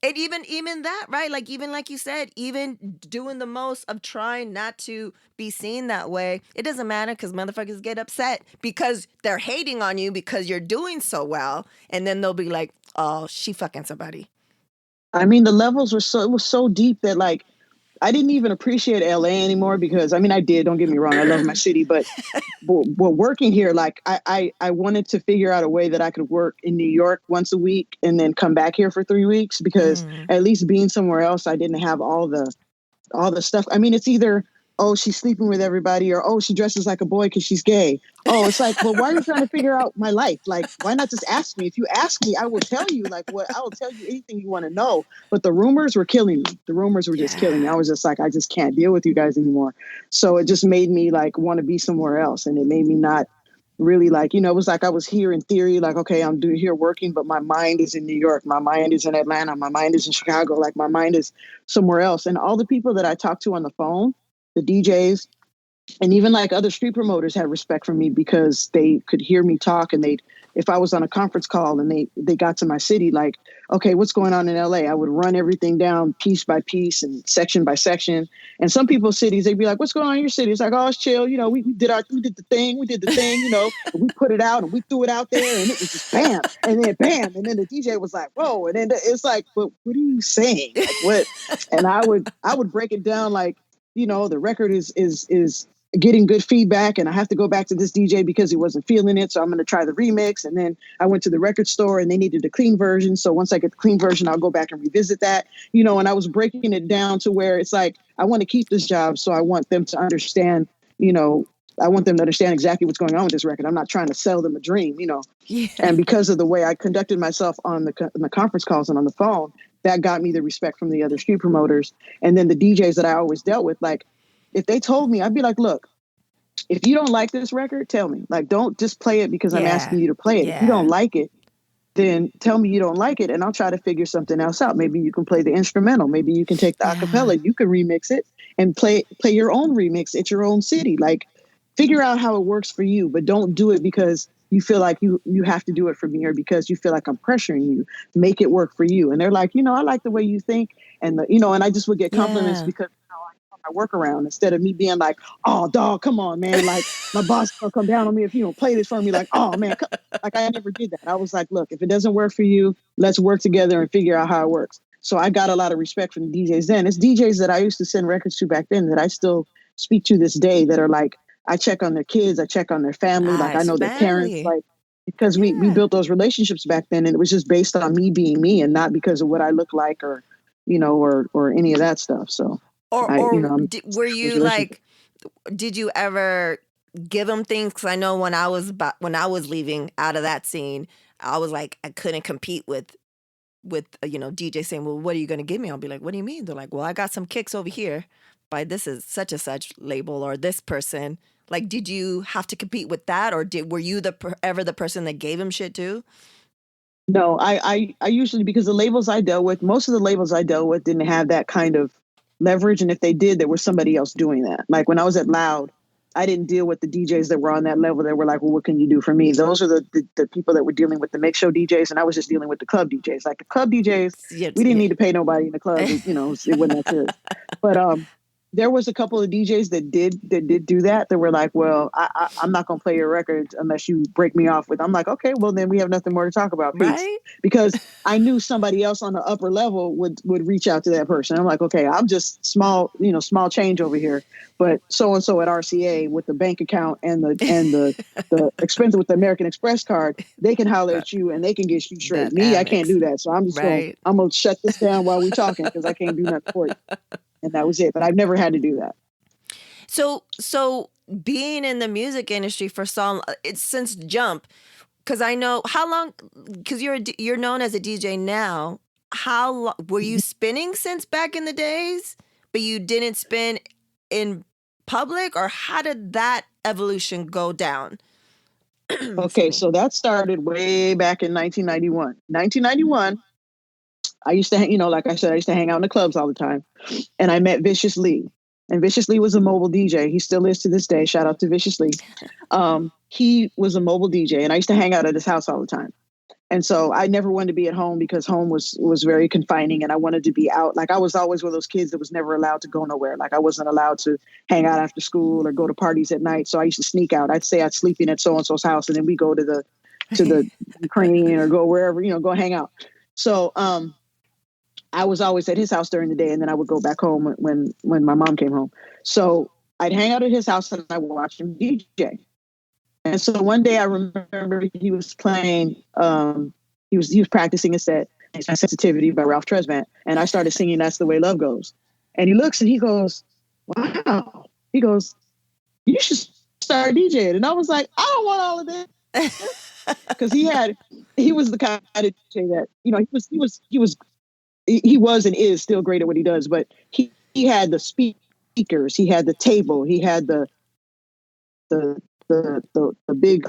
[SPEAKER 1] And even that, right? Like even like you said, even doing the most of trying not to be seen that way, it doesn't matter, because motherfuckers get upset because they're hating on you because you're doing so well, and then they'll be like, "Oh, she fucking somebody."
[SPEAKER 2] I mean, the levels it was so deep that like I didn't even appreciate LA anymore because I mean I did, don't get me wrong, I love my city, but working here, like I wanted to figure out a way that I could work in New York once a week and then come back here for 3 weeks, because
[SPEAKER 1] Mm.
[SPEAKER 2] at least being somewhere else, I didn't have all the stuff. I mean, it's either, oh, she's sleeping with everybody, or oh, she dresses like a boy because she's gay. Oh, it's like, well, why are you trying to figure out my life? Like, why not just ask me? If you ask me, I will tell you. Like, what I will tell you anything you want to know. But the rumors were killing me. The rumors were just killing me.
[SPEAKER 1] Yeah.
[SPEAKER 2] I was just like, I just can't deal with you guys anymore. So it just made me like want to be somewhere else, and it made me not really like, it was like I was here in theory, like, okay, I'm here working, but my mind is in New York, my mind is in Atlanta, my mind is in Chicago, like my mind is somewhere else. And all the people that I talked to on the phone, the DJs, and even like other street promoters had respect for me because they could hear me talk, and they'd, if I was on a conference call and they got to my city, like, okay, what's going on in LA, I would run everything down piece by piece and section by section. And some people's cities, they'd be like, what's going on in your city? It's like, oh, it's chill, we did the thing, and we put it out and we threw it out there, and it was just bam, and then bam, and then the DJ was like, whoa, and then it's like, but what are you saying, like what? And I would break it down like, the record is getting good feedback, and I have to go back to this DJ because he wasn't feeling it, so I'm going to try the remix. And then I went to the record store and they needed a clean version, so once I get the clean version, I'll go back and revisit that. And I was breaking it down to where it's like, I want to keep this job, so I want them to understand, I want them to understand exactly what's going on with this record. I'm not trying to sell them a dream.
[SPEAKER 1] Yeah.
[SPEAKER 2] And because of the way I conducted myself on the conference calls and on the phone, that got me the respect from the other street promoters. And then the DJs that I always dealt with, like, if they told me, I'd be like, look, if you don't like this record, tell me. Like, don't just play it because I'm
[SPEAKER 1] Yeah.
[SPEAKER 2] asking you to play it. If you don't
[SPEAKER 1] Yeah.
[SPEAKER 2] like it, then tell me you don't like it, and I'll try to figure something else out. Maybe you can play the instrumental. Maybe you can take the
[SPEAKER 1] Yeah.
[SPEAKER 2] acapella. You can remix it and play your own remix at your own city. Like, figure out how it works for you, but don't do it because you feel like you have to do it for me or because you feel like I'm pressuring you. Make it work for you. And they're like, I like the way you think. And and I just would get compliments
[SPEAKER 1] Yeah.
[SPEAKER 2] because I work around instead of me being like, oh dog, come on, man. Like my boss is gonna come down on me if you don't play this for me. Like, oh man, like I never did that. I was like, look, if it doesn't work for you, let's work together and figure out how it works. So I got a lot of respect from the DJs then. It's DJs that I used to send records to back then that I still speak to this day that are like, I check on their kids, I check on their family, like I
[SPEAKER 1] Nice
[SPEAKER 2] know their parents,
[SPEAKER 1] family.
[SPEAKER 2] like because we
[SPEAKER 1] Yeah.
[SPEAKER 2] built those relationships back then, and it was just based on me being me and not because of what I look like or or any of that stuff. So I'm
[SPEAKER 1] Were
[SPEAKER 2] those
[SPEAKER 1] you
[SPEAKER 2] relationships.
[SPEAKER 1] like, did you ever give them things? Because I know when I was leaving out of that scene, I was like, I couldn't compete with DJ saying, well, what are you going to give me? I'll be like, what do you mean? They're like, well, I got some kicks over here by this is such and such label or this person. Like, did you have to compete with that, or were you ever the person that gave him shit too?
[SPEAKER 2] No, I usually, because the labels I dealt with, most of the labels I dealt with didn't have that kind of leverage, and if they did, there was somebody else doing that. Like when I was at Loud, I didn't deal with the DJs that were on that level that were like, well, what can you do for me? Those are the people that were dealing with the mix show DJs, and I was just dealing with the club DJs. Like the club DJs, we didn't
[SPEAKER 1] Yeah.
[SPEAKER 2] need to pay nobody in the club. It wasn't that serious. But there was a couple of DJs that did do that. That were like, well, I'm not gonna play your records unless you break me off with. I'm like, okay, well then we have nothing more to talk about. Peace.
[SPEAKER 1] Right?
[SPEAKER 2] Because I knew somebody else on the upper level would reach out to that person. I'm like, okay, I'm just small change over here, but so and so at RCA with the bank account and the expense with the American Express card, they can holler
[SPEAKER 1] That
[SPEAKER 2] at you and they can get you straight.
[SPEAKER 1] that
[SPEAKER 2] Me, I can't
[SPEAKER 1] Amex.
[SPEAKER 2] do that, so
[SPEAKER 1] Right?
[SPEAKER 2] I'm gonna shut this down while we talking because I can't do nothing for you. And that was it. But I've never had to do that.
[SPEAKER 1] So being in the music industry for so long, it's since Jump, because I know how long, because you're known as a DJ now. How long were you spinning since back in the days, but you didn't spin in public, or how did that evolution go down? Excuse
[SPEAKER 2] Okay,
[SPEAKER 1] me.
[SPEAKER 2] so that started way back in 1991. 1991, I used to, like I said, I used to hang out in the clubs all the time. And I met Vicious Lee. And Vicious Lee was a mobile DJ. He still is to this day. Shout out to Vicious Lee. He was a mobile DJ, and I used to hang out at his house all the time. And so I never wanted to be at home because home was very confining, and I wanted to be out. Like I was always one of those kids that was never allowed to go nowhere. Like I wasn't allowed to hang out after school or go to parties at night. So I used to sneak out. I'd say I'd sleep in at so and so's house, and then we go to the Ukrainian or go wherever, go hang out. So I was always at his house during the day, and then I would go back home when my mom came home. So I'd hang out at his house and I would watch him DJ. And so one day I remember he was playing, he was practicing a set, Sensitivity by Ralph Tresvant. And I started singing That's the Way Love Goes. And he looks and he goes, wow. He goes, you should start DJing. And I was like, I don't want all of this. Because he was the kind of DJ that, he was and is still great at what he does, but he had the speakers, he had the table, he had the the big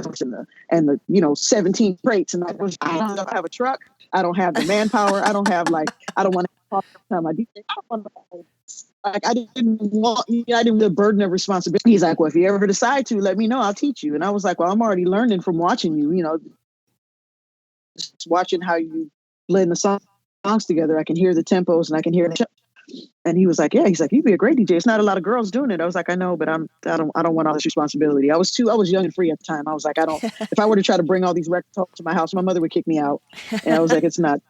[SPEAKER 2] and the 17 crates, and I don't have a truck, I don't have the manpower, I don't want to talk every time I DJ. I don't want to, like I didn't the burden of responsibility. He's like, well, if you ever decide to, let me know, I'll teach you. And I was like, well, I'm already learning from watching you, just watching how you blend the songs together. I can hear the tempos and I can hear the. And he was like, yeah, he's like, you'd be a great DJ. It's not a lot of girls doing it. I was like, I know, but I don't want all this responsibility. I was young and free at the time. I was like, if I were to try to bring all these records home to my house, my mother would kick me out. And I was like, it's not.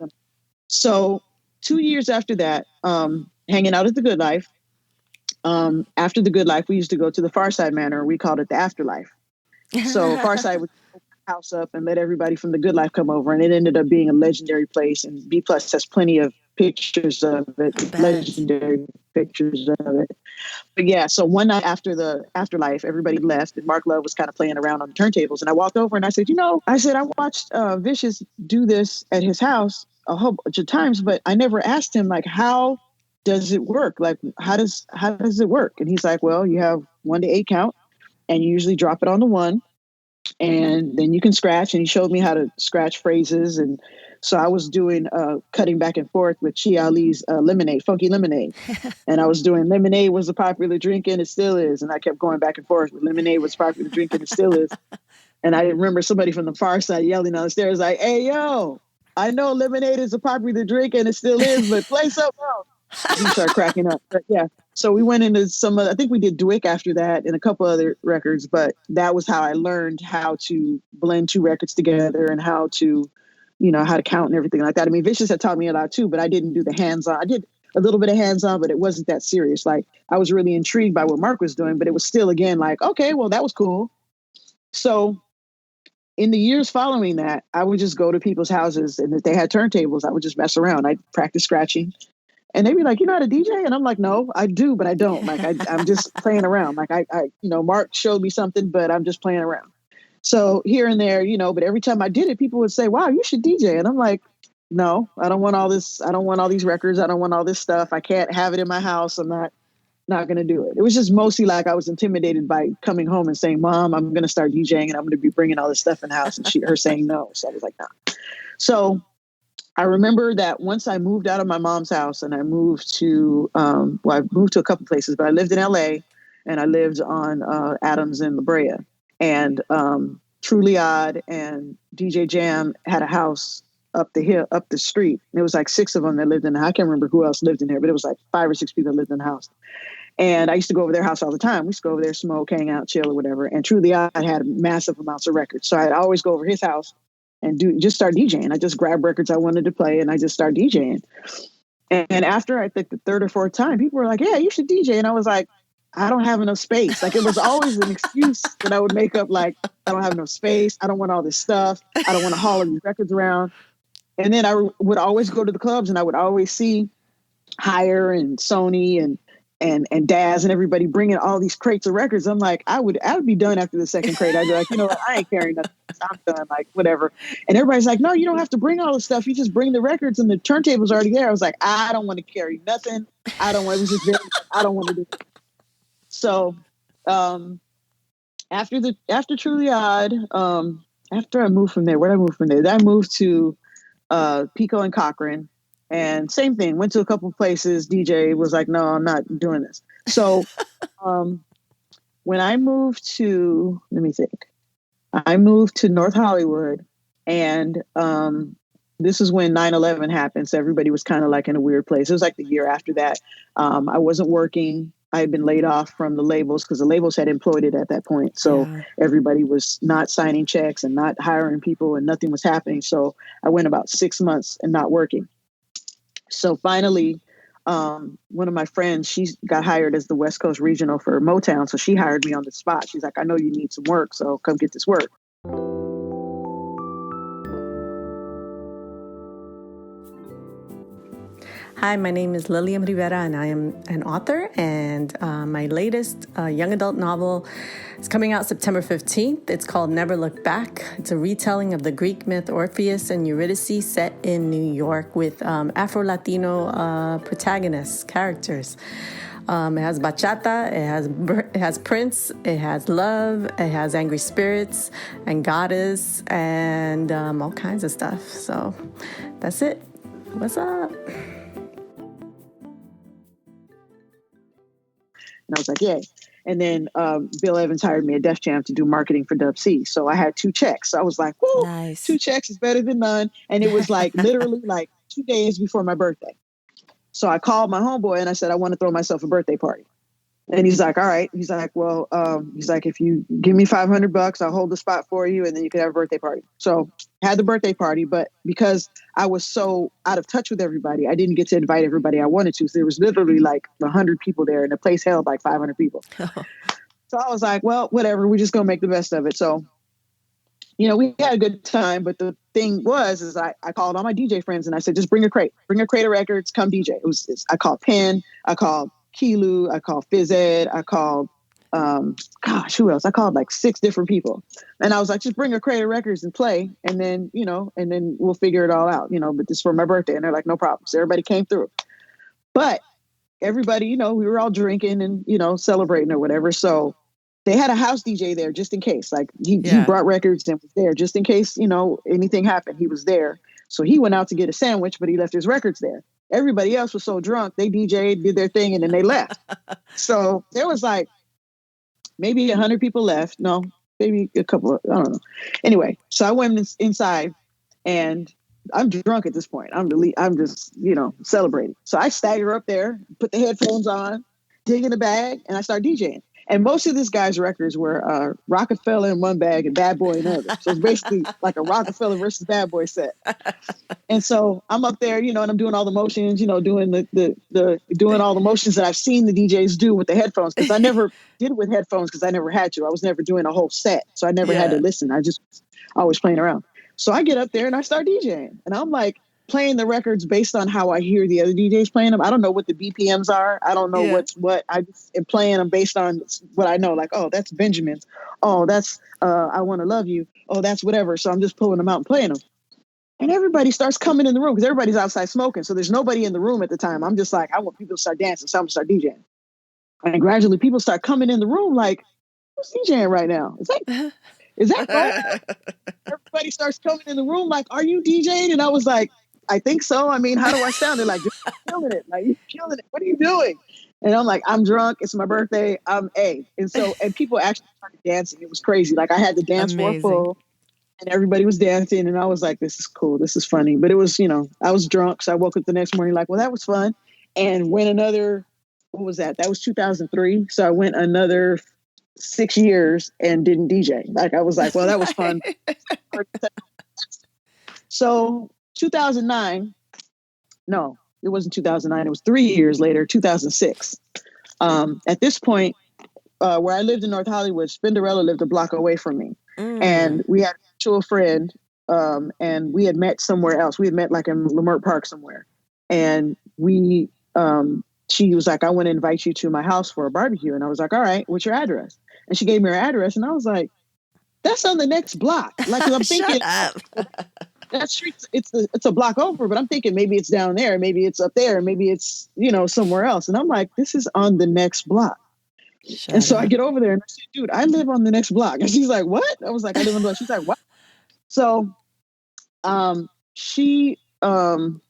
[SPEAKER 2] So 2 years after that, hanging out at the Good Life, after the Good Life, we used to go to the Farside Manor. We called it the Afterlife. So Farside would open the house up and let everybody from the Good Life come over. And it ended up being a legendary place. And B Plus has plenty of pictures of it, legendary pictures of it. But yeah, so one night after the Afterlife, everybody left and Mark Love was kind of playing around on the turntables. And I walked over and I said, I watched Vicious do this at his house a whole bunch of times, but I never asked him, like, how does it work? Like, how does it work? And he's like, well, you have 1 to 8 count and you usually drop it on the 1 and then you can scratch. And he showed me how to scratch phrases and So I was doing cutting back and forth with Chi Ali's Lemonade, Funky Lemonade. And I was doing Lemonade was a popular drink and it still is. And I kept going back and forth with Lemonade was a popular drink and it still is. And I remember somebody from the far side yelling on the stairs like, "Hey, yo, I know lemonade is a popular drink and it still is, but play something else." He started cracking up. But yeah, so we went into some I think we did Dwick after that and a couple other records, but that was how I learned how to blend two records together and how to, how to count and everything like that. I mean, Vicious had taught me a lot too, but I didn't do the hands-on. I did a little bit of hands-on, but it wasn't that serious. Like I was really intrigued by what Mark was doing, but it was still, again, like, okay, well, that was cool. So in the years following that, I would just go to people's houses, and if they had turntables, I would just mess around. I'd practice scratching, and they'd be like, "You know how to DJ?" And I'm like, "No, I do, but I don't. Like, I'm just playing around. Like, Mark showed me something, but I'm just playing around." So here and there, but every time I did it, people would say, "Wow, you should DJ," and I'm like, "No, I don't want all this. I don't want all these records. I don't want all this stuff. I can't have it in my house. I'm not going to do it." It was just mostly like I was intimidated by coming home and saying, "Mom, I'm going to start DJing and I'm going to be bringing all this stuff in the house," and her saying no. So I was like, "No." So I remember that once I moved out of my mom's house and I moved to, I moved to a couple places, but I lived in LA and I lived on Adams and La Brea, and Truly Odd and DJ Jam had a house up the street. There was like 6 of them that lived in the house. I can't remember who else lived in there, but it was like 5 or 6 people that lived in the house. And I used to go over their house all the time. We used to go over there, smoke, hang out, chill, or whatever. And truly, I had massive amounts of records. So I'd always go over his house and just start DJing. I just grabbed records I wanted to play and I just start DJing. And after I think the 3rd or 4th time, people were like, "Yeah, you should DJ." And I was like, "I don't have enough space." Like it was always an excuse that I would make up, like, "I don't have enough space. I don't want all this stuff. I don't want to haul all these records around." And then I would always go to the clubs and I would always see Higher and Sony and Daz and everybody bringing all these crates of records. I'm like, I would be done after the 2nd crate. I'd be like, what, I ain't carrying nothing. I'm done, like, whatever. And everybody's like, "No, you don't have to bring all the stuff. You just bring the records and the turntable's already there." I was like, I don't want to carry nothing. I don't want, it was just very, I don't want to do it. So after Truly Odd, after I moved from there, where did I move from there? Then I moved to Pico and Cochran. And same thing, went to a couple of places. DJ was like, "No, I'm not doing this." So when I moved to, let me think, I moved to North Hollywood, and this is when 9/11 happened. So everybody was kind of like in a weird place. It was like the year after that. I wasn't working. I had been laid off from the labels because the labels had imploded at that point. So everybody was not signing checks and not hiring people and nothing was happening. So I went about 6 months and not working. So finally, one of my friends, she got hired as the West Coast regional for Motown. So she hired me on the spot. She's like, "I know you need some work, so come get this work."
[SPEAKER 3] Hi, my name is Lilian Rivera, and I am an author. And my latest young adult novel is coming out September 15th. It's called Never Look Back. It's a retelling of the Greek myth Orpheus and Eurydice set in New York with Afro-Latino protagonists, characters. It has bachata, it has Prince, it has love, it has angry spirits and goddess and all kinds of stuff. So that's it. What's up?
[SPEAKER 2] And I was like, "Yay." And then Bill Evans hired me at Def Jam to do marketing for Dub C. So I had 2 checks. So I was like, "Woo, nice. 2 checks is better than none." And it was like literally like 2 days before my birthday. So I called my homeboy and I said, "I want to throw myself a birthday party." And he's like, "All right." He's like, "Well, if you give me $500, I'll hold the spot for you, and then you can have a birthday party." So I had the birthday party, but because I was so out of touch with everybody, I didn't get to invite everybody I wanted to. So there was literally like 100 people there, and the place held like 500 people. So I was like, "Well, whatever. We're just gonna make the best of it." So, we had a good time. But the thing is I called all my DJ friends and I said, "Just bring a crate of records, come DJ." I called Penn, I called Kilu, I called Phys Ed, I called, who else? I called like 6 different people. And I was like, "Just bring a crate of records and play. And then, and then we'll figure it all out, but this is for my birthday." And they're like, "No problem." So everybody came through. But everybody, we were all drinking and, celebrating or whatever. So they had a house DJ there just in case. Like he brought records and was there just in case, anything happened. He was there. So he went out to get a sandwich, but he left his records there. Everybody else was so drunk, they DJ'd, did their thing, and then they left. So there was like maybe 100 people left. No, maybe a couple of, I don't know. Anyway, so I went inside and I'm drunk at this point. I'm just, celebrating. So I stagger up there, put the headphones on, dig in the bag, and I start DJing. And most of this guy's records were Rockefeller in one bag and Bad Boy in another. So it's basically like a Rockefeller versus Bad Boy set. And so I'm up there, and I'm doing all the motions, doing doing all the motions that I've seen the DJs do with the headphones. Because I never did it with headphones because I never had to. I was never doing a whole set. So I never had to listen. I just always playing around. So I get up there and I start DJing. And I'm like playing the records based on how I hear the other DJs playing them. I don't know what the BPMs are. I don't know what's what. I just am playing them based on what I know. Like, oh, that's Benjamin's. Oh, that's I Want to Love You. Oh, that's whatever. So I'm just pulling them out and playing them. And everybody starts coming in the room because everybody's outside smoking. So there's nobody in the room at the time. I'm just like, I want people to start dancing. So I'm going to start DJing. And gradually people start coming in the room like, who's DJing right now? Is that right? Everybody starts coming in the room like, are you DJing? And I was like, I think so. I mean, how do I sound? They're like, you're killing it. Like, you're killing it. What are you doing? And I'm like, I'm drunk. It's my birthday. I'm A. And people actually started dancing. It was crazy. Like I had the dance floor full. And everybody was dancing, and I was like, this is cool. This is funny. But it was, I was drunk. So I woke up the next morning like, well, that was fun. And went another, what was that? That was 2003. So I went another 6 years and didn't DJ. Like, I was like, well, that was fun. So 2009, no, it wasn't 2009. It was 3 years later, 2006. At this point, where I lived in North Hollywood, Spinderella lived a block away from me. And we had a mutual friend, and we had met somewhere else. We had met like in Leimert Park somewhere. And she was like, I want to invite you to my house for a barbecue. And I was like, all right, what's your address? And she gave me her address. And I was like, that's on the next block. Like, 'cause I'm thinking that street, it's a block over, but I'm thinking maybe it's down there. Maybe it's up there. Maybe it's, somewhere else. And I'm like, this is on the next block. And so I get over there and I said, dude, I live on the next block. And she's like, what? I was like, I live on the block. She's like, what? So she called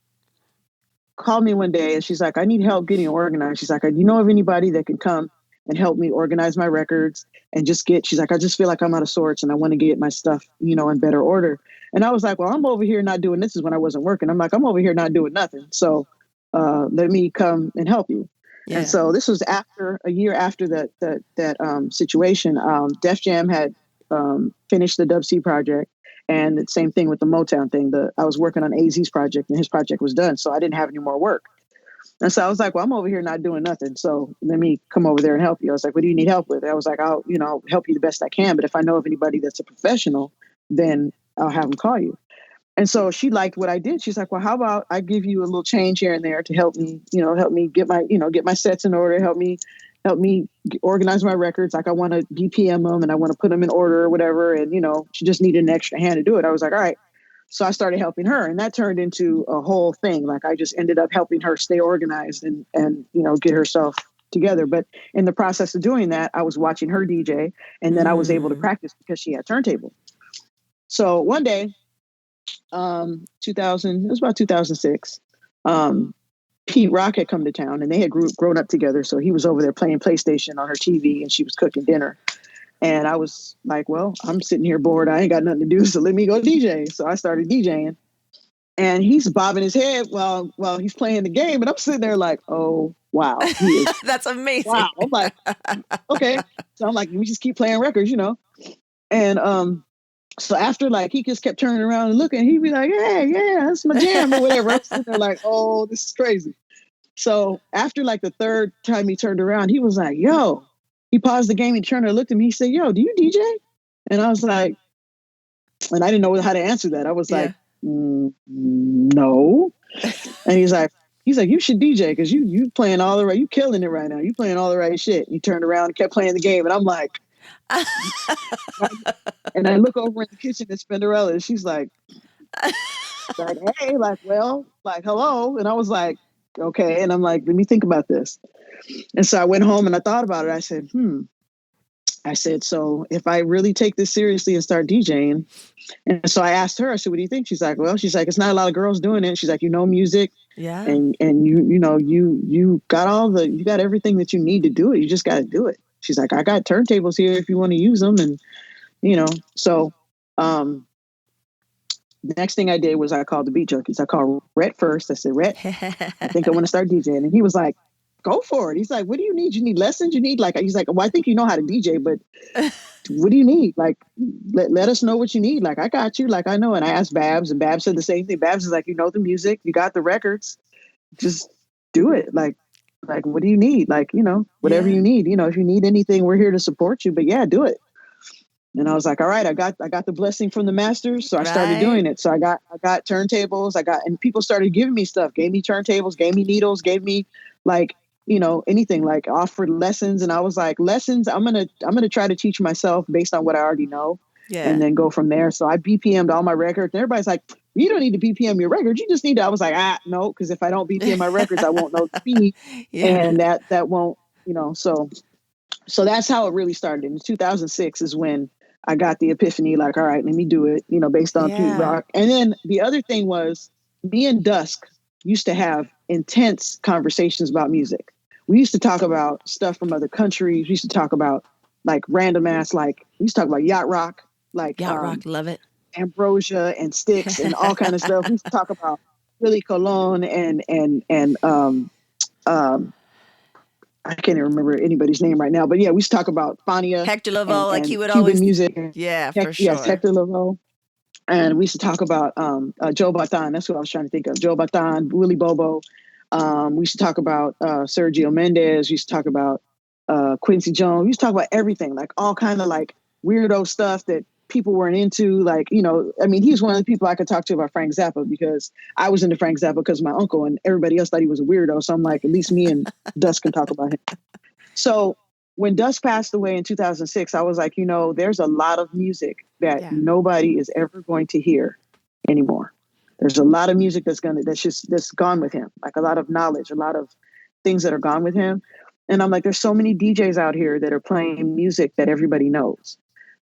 [SPEAKER 2] me one day and she's like, I need help getting organized. She's like, do you know of anybody that can come and help me organize my records and she's like, I just feel like I'm out of sorts and I want to get my stuff, in better order. And I was like, well, I'm over here not doing this is when I wasn't working. I'm like, I'm over here not doing nothing. So let me come and help you. Yeah. And so this was a year after that situation. Def Jam had finished the Dub C project, and the same thing with the Motown thing. I was working on AZ's project, and his project was done, so I didn't have any more work. And so I was like, well, I'm over here not doing nothing, so let me come over there and help you. I was like, what do you need help with? I was like, I'll help you the best I can, but if I know of anybody that's a professional, then I'll have them call you. And so she liked what I did. She's like, well, how about I give you a little change here and there to help me get my sets in order, help me organize my records. Like I want to BPM them and I want to put them in order or whatever. And, she just needed an extra hand to do it. I was like, all right. So I started helping her, and that turned into a whole thing. Like I just ended up helping her stay organized and get herself together. But in the process of doing that, I was watching her DJ, and then I was able to practice because she had turntable. So one day, it was about 2006. Pete Rock had come to town and they had grown up together. So he was over there playing PlayStation on her TV and she was cooking dinner. And I was like, well, I'm sitting here bored. I ain't got nothing to do. So let me go DJ. So I started DJing and he's bobbing his head while he's playing the game. And I'm sitting there like, oh, wow.
[SPEAKER 1] That's amazing.
[SPEAKER 2] Wow. I'm like, okay. So I'm like, let me just keep playing records, And, so after he just kept turning around and looking, he'd be like, hey, yeah, that's my jam or whatever. I'm sitting there like, oh, this is crazy. So after the third time he turned around, he was like, yo, he paused the game. He turned and looked at me. He said, yo, do you DJ? And I was like, and I didn't know how to answer that. I was like, no. And he's like, you should DJ because you playing all the right, you killing it right now. You playing all the right shit. And he turned around and kept playing the game. And I'm like, and I look over in the kitchen at Spinderella and she's like, hey, hello. And I was like, okay. And I'm like, let me think about this. And so I went home and I thought about it. I said, I said, so if I really take this seriously and start DJing, and so I asked her, I said, what do you think? She's like, well, she's like, it's not a lot of girls doing it. She's like, music,
[SPEAKER 1] Yeah.
[SPEAKER 2] and you got everything that you need to do it. You just got to do it. She's like, I got turntables here if you want to use them, and so the next thing I did was I called the beat junkies. I called Rhett first. I said, Rhett, I think I want to start DJing, and he was like, go for it. He's like, what do you need? You need lessons? You need he's like, well, I think you know how to DJ, but what do you need? Like, let us know what you need. Like, I got you. Like, I know. And I asked Babs, and Babs said the same thing. Babs is like, you know the music, you got the records, just do it. Like, what do you need? Like, whatever you need. If you need anything, we're here to support you. But yeah, do it. And I was like, all right, I got the blessing from the masters. So I started doing it. So I got turntables. And people started giving me stuff, gave me turntables, gave me needles, gave me anything, like offered lessons. And I was like, lessons, I'm going to try to teach myself based on what I already know. Yeah. And then go from there. So I BPM'd all my records, and everybody's like, you don't need to BPM your records. You just need to, I was like, no, because if I don't BPM my records, I won't know the speed. And that won't, so that's how it really started. In 2006 is when I got the epiphany, like, all right, let me do it, based on Pete Rock. And then the other thing was, me and Dusk used to have intense conversations about music. We used to talk about stuff from other countries. We used to talk about like random ass, like we used to talk about yacht rock, like
[SPEAKER 1] yacht rock, love it.
[SPEAKER 2] Ambrosia and Styx and all kind of stuff. We used to talk about Billy Colon and I can't even remember anybody's name right now, but yeah, we used to talk about Fania,
[SPEAKER 1] Hector Lavoe, like he would
[SPEAKER 2] Cuban
[SPEAKER 1] always
[SPEAKER 2] music.
[SPEAKER 1] Yeah, for sure.
[SPEAKER 2] Yes, Hector Lavoe. And we used to talk about Joe Bataan. That's what I was trying to think of. Joe Bataan, Willie Bobo. We used to talk about Sergio Mendes. We used to talk about Quincy Jones. We used to talk about everything, like all kind of like weirdo stuff that people weren't into. Like, I mean, he's one of the people I could talk to about Frank Zappa, because I was into Frank Zappa because of my uncle, and everybody else thought he was a weirdo. So I'm like, at least me and Dusk can talk about him. So when Dusk passed away in 2006, I was like, there's a lot of music that nobody is ever going to hear anymore. There's a lot of music that's gone with him, like a lot of knowledge, a lot of things that are gone with him. And I'm like, there's so many DJs out here that are playing music that everybody knows.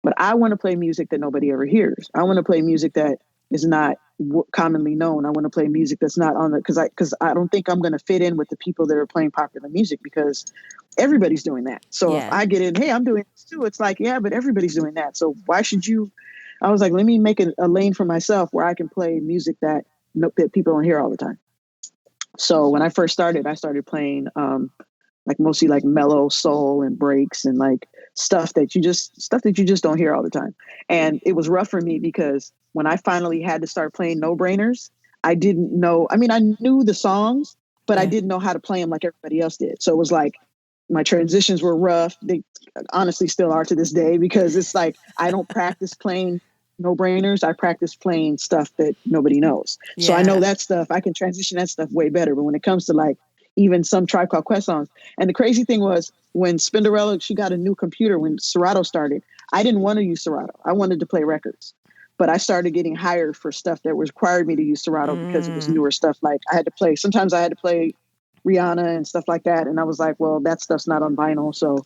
[SPEAKER 2] But I want to play music that nobody ever hears. I want to play music that is not commonly known. I want to play music that's not on the, because I don't think I'm going to fit in with the people that are playing popular music, because everybody's doing that. So if I get in, hey, I'm doing this too, it's like, yeah, but everybody's doing that. So why should you? I was like, let me make a lane for myself where I can play music that people don't hear all the time. So when I first started, I started playing like mostly like mellow soul and breaks and like stuff that you just don't hear all the time. And it was rough for me, because when I finally had to start playing no-brainers, I didn't know. I mean, I knew the songs, but I didn't know how to play them like everybody else did. So it was like my transitions were rough. They honestly still are to this day, because it's like I don't practice playing no-brainers. I practice playing stuff that nobody knows. So I know that stuff. I can transition that stuff way better. But when it comes to like even some Tribe Called Quest songs. And the crazy thing was, when Spinderella, she got a new computer when Serato started, I didn't want to use Serato. I wanted to play records. But I started getting hired for stuff that required me to use Serato because it was newer stuff. Like sometimes I had to play Rihanna and stuff like that. And I was like, well, that stuff's not on vinyl. So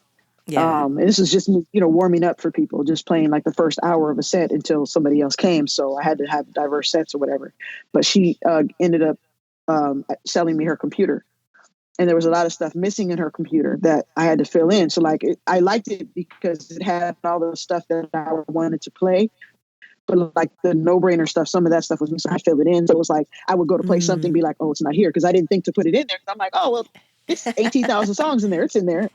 [SPEAKER 2] and this is just me, warming up for people, just playing like the first hour of a set until somebody else came. So I had to have diverse sets or whatever. But she ended up selling me her computer. And there was a lot of stuff missing in her computer that I had to fill in. So like, I liked it because it had all the stuff that I wanted to play. But like the no-brainer stuff, some of that stuff was missing. I filled it in. So it was like, I would go to play something and be like, oh, it's not here. Because I didn't think to put it in there. I'm like, oh, well, it's 18,000 songs in there. It's in there.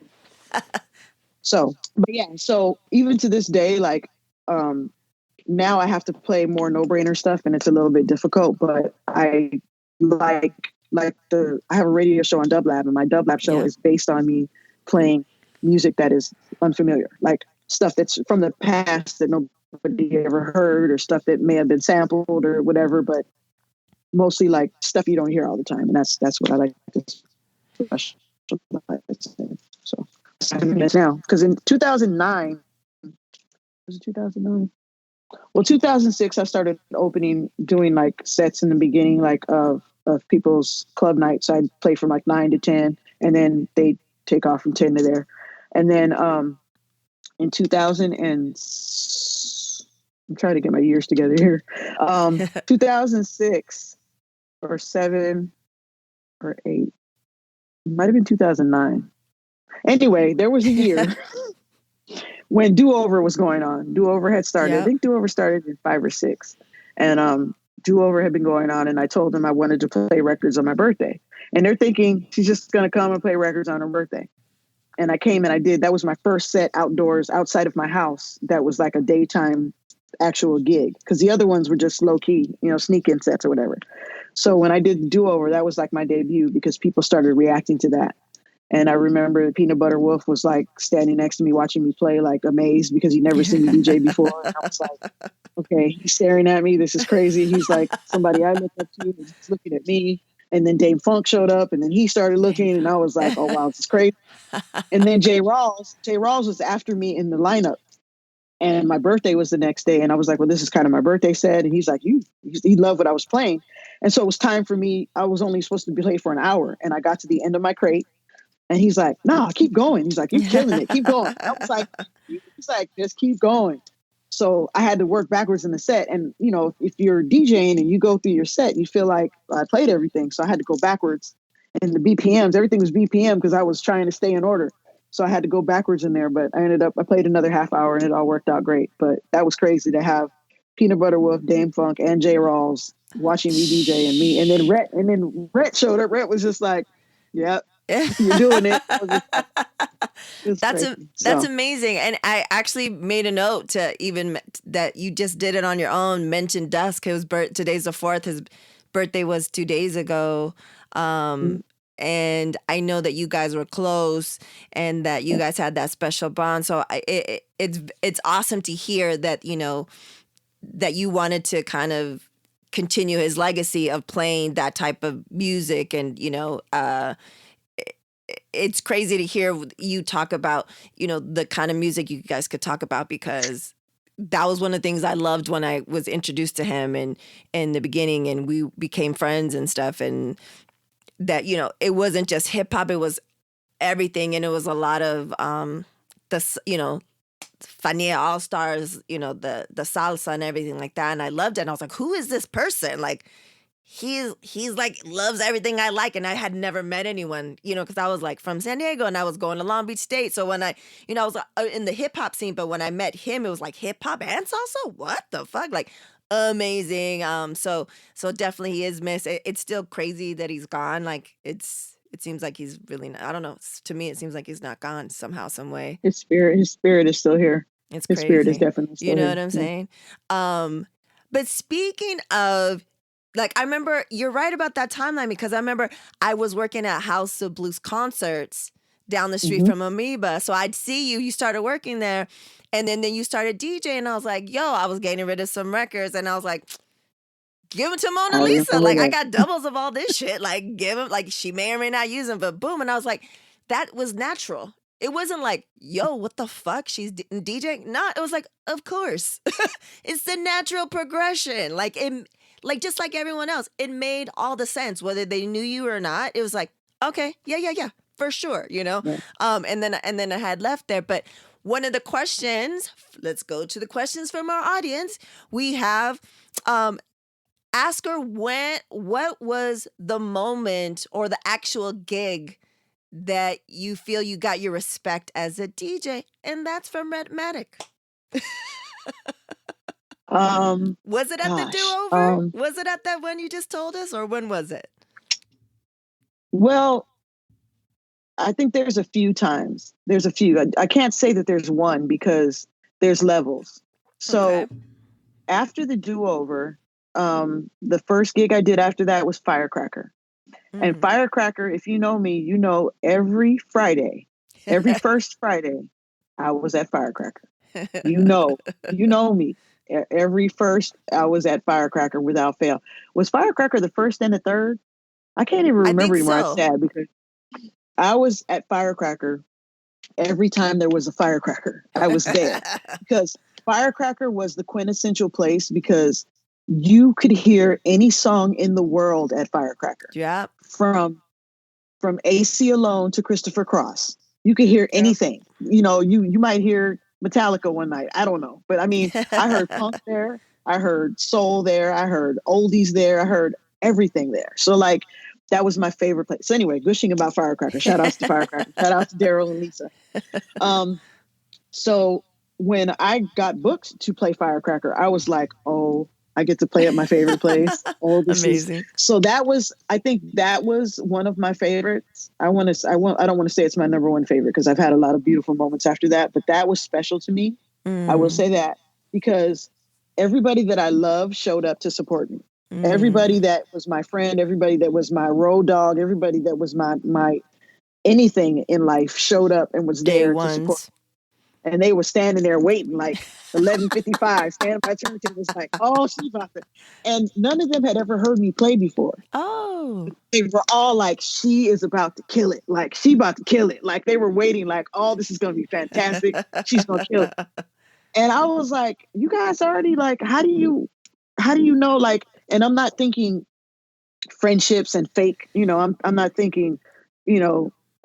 [SPEAKER 2] So, but yeah. So even to this day, like now I have to play more no-brainer stuff, and it's a little bit difficult. But I I have a radio show on Dub Lab, and my Dub Lab show is based on me playing music that is unfamiliar, like stuff that's from the past that nobody ever heard, or stuff that may have been sampled or whatever, but mostly like stuff you don't hear all the time. And that's what I like to specialize in. So now, because in 2009, was it 2009? Well, 2006, I started doing like sets in the beginning, like of people's club nights. So I'd play from like 9 to 10, and then they take off from 10 to there. And then in 2000 and I'm trying to get my years together here. 2006 or 7 or 8. It might have been 2009. Anyway, there was a year when Do-Over was going on. Do-Over had started.
[SPEAKER 1] Yep.
[SPEAKER 2] I think Do-Over started in 5 or 6. And Do-Over had been going on, and I told them I wanted to play records on my birthday. And they're thinking she's just going to come and play records on her birthday. And I came and I did. That was my first set outdoors outside of my house. That was like a daytime actual gig, because the other ones were just low key, sneak in sets or whatever. So when I did the Do-Over, that was like my debut, because people started reacting to that. And I remember the Peanut Butter Wolf was like standing next to me, watching me play, like amazed, because he'd never seen me DJ before. And I was like, okay, he's staring at me. This is crazy. He's like somebody I look up to. He's looking at me. And then Dame Funk showed up, and then he started looking, and I was like, oh, wow, this is crazy. And then Jay Rawls was after me in the lineup. And my birthday was the next day. And I was like, well, this is kind of my birthday set. And he's like, he loved what I was playing. And so it was time for me. I was only supposed to play for an hour. And I got to the end of my crate. And he's like, no, keep going. He's like, you're killing it. Keep going. I was like, just keep going. So I had to work backwards in the set. And, if you're DJing and you go through your set, you feel like I played everything. So I had to go backwards. And the BPMs, everything was BPM, because I was trying to stay in order. So I had to go backwards in there. But I played another half hour, and it all worked out great. But that was crazy to have Peanut Butter Wolf, Dame Funk, and Jay Rawls watching me DJ and me. And then Rhett showed up. Rhett was just like, yep. You're doing it.
[SPEAKER 1] That's amazing. And I actually made a note to even that you just did it on your own. Mention Dusk. Today's the 4th. His birthday was 2 days ago. And I know that you guys were close and that you guys had that special bond. So it's awesome to hear that, that you wanted to kind of continue his legacy of playing that type of music. And, it's crazy to hear you talk about, the kind of music you guys could talk about, because that was one of the things I loved when I was introduced to him and in the beginning, and we became friends and stuff. And that, it wasn't just hip hop, it was everything. And it was a lot of, Fania All Stars, the salsa and everything like that. And I loved it. And I was like, who is this person? Like, he's like loves everything I like, and I had never met anyone, because I was like from San Diego and I was going to Long Beach State. So when I was in the hip hop scene, but when I met him, it was like hip hop and salsa. What the fuck? Like, amazing. So definitely he is missed. It's still crazy that he's gone. Like, it seems like he's really not, I don't know. To me, it seems like he's not gone somehow, some way.
[SPEAKER 2] His spirit is still here.
[SPEAKER 1] It's
[SPEAKER 2] his
[SPEAKER 1] crazy.
[SPEAKER 2] Spirit is definitely still
[SPEAKER 1] here.
[SPEAKER 2] here.
[SPEAKER 1] What I'm saying? But speaking of, like, I remember, you're right about that timeline, because I remember I was working at House of Blues concerts down the street from Amoeba. So I'd see you started working there, and then you started DJing, and I was like, yo, I was getting rid of some records, and I was like, give them to Monalisa. Like, I got doubles of all this shit. Like, give them, like, she may or may not use them, but boom. And I was like, that was natural. It wasn't like, yo, what the fuck? She's DJing? No, it was like, of course. It's the natural progression. Like, just like everyone else, it made all the sense, whether they knew you or not. It was like, okay, yeah, for sure,
[SPEAKER 2] Yeah.
[SPEAKER 1] And then I had left there. But one of the questions, let's go to the questions from our audience. We have, ask her what was the moment or the actual gig that you feel you got your respect as a DJ, and that's from Redmatic. Was it at the Do-Over? Was it at that one you just told us, or when was it?
[SPEAKER 2] Well, I think there's a few times. There's a few. I can't say that there's one, because there's levels. So after the Do-Over, the first gig I did after that was Firecracker. And Firecracker, if you know me, every Friday, every first Friday, I was at Firecracker. You know me. Every first, I was at Firecracker without fail. Was Firecracker the first and the third? I can't even remember anymore. It's sad, because I was at Firecracker every time there was a Firecracker. I was there, because Firecracker was the quintessential place, because you could hear any song in the world at Firecracker.
[SPEAKER 1] Yeah.
[SPEAKER 2] From AC Alone to Christopher Cross. You could hear anything. You might hear Metallica one night. I don't know. But I mean, I heard punk there. I heard soul there. I heard oldies there. I heard everything there. So like, that was my favorite place. So anyway, gushing about Firecracker. Shout outs to Firecracker. Shout out to Daryl and Lisa. So when I got booked to play Firecracker, I was like, oh, I get to play at my favorite place. Oh, this
[SPEAKER 1] Amazing.
[SPEAKER 2] so that was, I think that was one of my favorites. I don't want to say it's my number one favorite because I've had a lot of beautiful moments after that, but that was special to me. I will say that because everybody that I love showed up to support me. Everybody that was my friend, everybody that was my road dog, everybody that was my anything in life showed up and was
[SPEAKER 1] Day
[SPEAKER 2] there to
[SPEAKER 1] ones.
[SPEAKER 2] support. And they were standing there waiting, like 11:55, standing by turntables, like, oh, she's about to. And none of them had ever heard me play before.
[SPEAKER 1] Oh.
[SPEAKER 2] They were all like, she is about to kill it. Like, she about to kill it. Like, they were waiting, like, oh, this is going to be fantastic. She's going to kill it. And I was like, you guys already, like, how do you know, like, and I'm not thinking friendships and fake, I'm not thinking,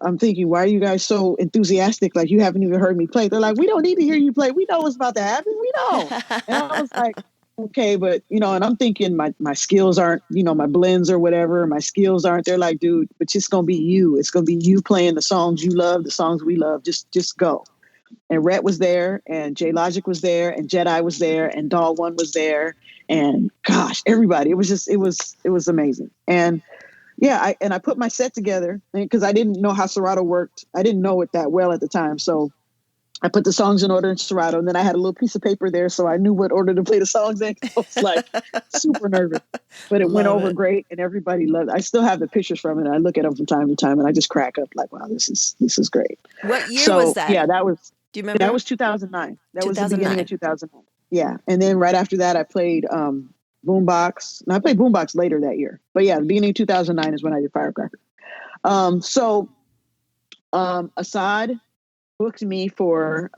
[SPEAKER 2] I'm thinking, why are you guys so enthusiastic? Like, you haven't even heard me play. They're like, we don't need to hear you play. We know what's about to happen. We know. And I was like, okay, but, and I'm thinking my skills aren't, my blends or whatever. My skills aren't. They're like, dude, but it's going to be you. It's going to be you playing the songs you love, the songs we love. Just go. And Rhett was there, and J Logic was there, and Jedi was there, and Doll One was there. And gosh, everybody, it was amazing. And yeah, I put my set together because I didn't know how Serato worked. I didn't know it that well at the time. So I put the songs in order in Serato, and then I had a little piece of paper there so I knew what order to play the songs in. I was like super nervous, but it went over great and everybody loved it. I still have the pictures from it. And I look at them from time to time and I just crack up like, wow, this is great.
[SPEAKER 1] What year was that?
[SPEAKER 2] Yeah, that was,
[SPEAKER 1] do you remember?
[SPEAKER 2] That was 2009. That was the
[SPEAKER 1] 2009.
[SPEAKER 2] beginning of 2009. Yeah. And then right after that, I played Boombox. And I played Boombox later that year. But yeah, the beginning of 2009 is when I did Firecracker. Assad booked me for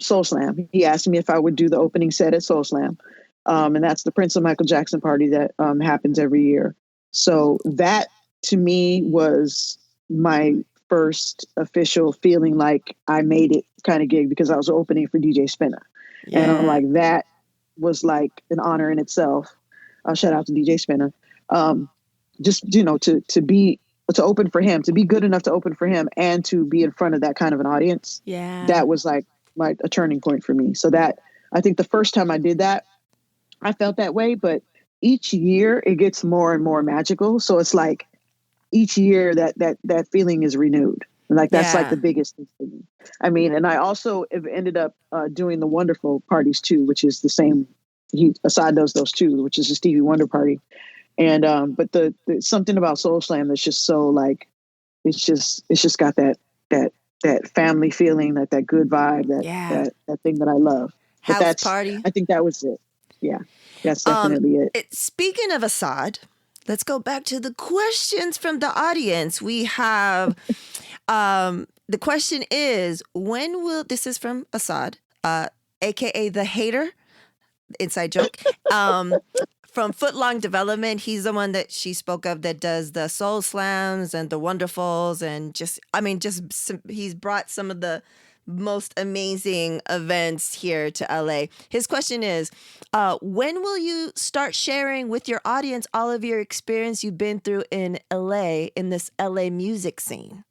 [SPEAKER 2] Soul Slam. He asked me if I would do the opening set at Soul Slam. And that's the Prince of Michael Jackson party that happens every year. So that to me was my first official feeling like I made it kind of gig because I was opening for DJ Spinna. Yeah. And I'm like, that was like an honor in itself. Shout out to DJ Spinna. Just, to open for him, to be good enough to open for him and to be in front of that kind of an audience.
[SPEAKER 1] Yeah.
[SPEAKER 2] That was like a turning point for me. So that, I think the first time I did that, I felt that way, but each year it gets more and more magical. So it's like each year that feeling is renewed. Like that's like the biggest thing for me. I mean, and I also have ended up doing the Wonderful parties too, which is the same. Assad does those too, which is a Stevie Wonder party. And but the something about Soul Slam that's just so like it's just got that family feeling, that good vibe, that thing that I love. But
[SPEAKER 1] House party.
[SPEAKER 2] I think that was it. Yeah, that's definitely it.
[SPEAKER 1] Speaking of Assad, let's go back to the questions from the audience. We have the question is, when will, this is from Assad, aka the hater, inside joke. From Footlong Development, he's the one that she spoke of that does the Soul Slams and the Wonderfuls, and he's brought some of the most amazing events here to LA. His question is, when will you start sharing with your audience all of your experience you've been through in LA, in this LA music scene?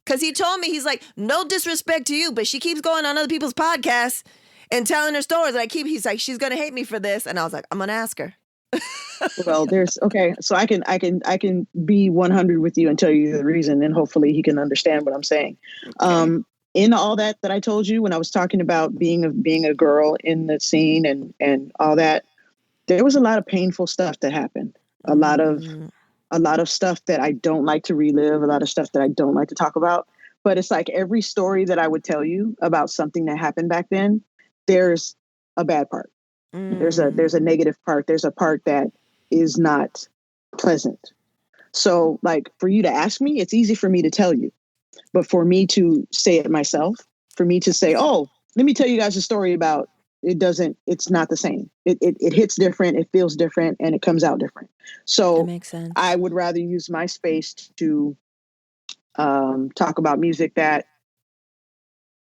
[SPEAKER 1] Because he told me, he's like, no disrespect to you, but she keeps going on other people's podcasts and telling her stories. And he's like, she's going to hate me for this. And I was like, I'm going to ask her.
[SPEAKER 2] Well, so I can be 100 with you and tell you the reason, and hopefully he can understand what I'm saying. Okay. In all that I told you when I was talking about being a girl in the scene and all that, there was a lot of painful stuff that happened. A lot of stuff that I don't like to relive, a lot of stuff that I don't like to talk about. But it's like every story that I would tell you about something that happened back then, there's a bad part. There's a negative part. There's a part that is not pleasant. So like for you to ask me, it's easy for me to tell you, but for me to say it myself, for me to say, oh, let me tell you guys a story about, it's not the same. It hits different. It feels different, and it comes out different. So
[SPEAKER 1] that makes sense.
[SPEAKER 2] I would rather use my space to talk about music that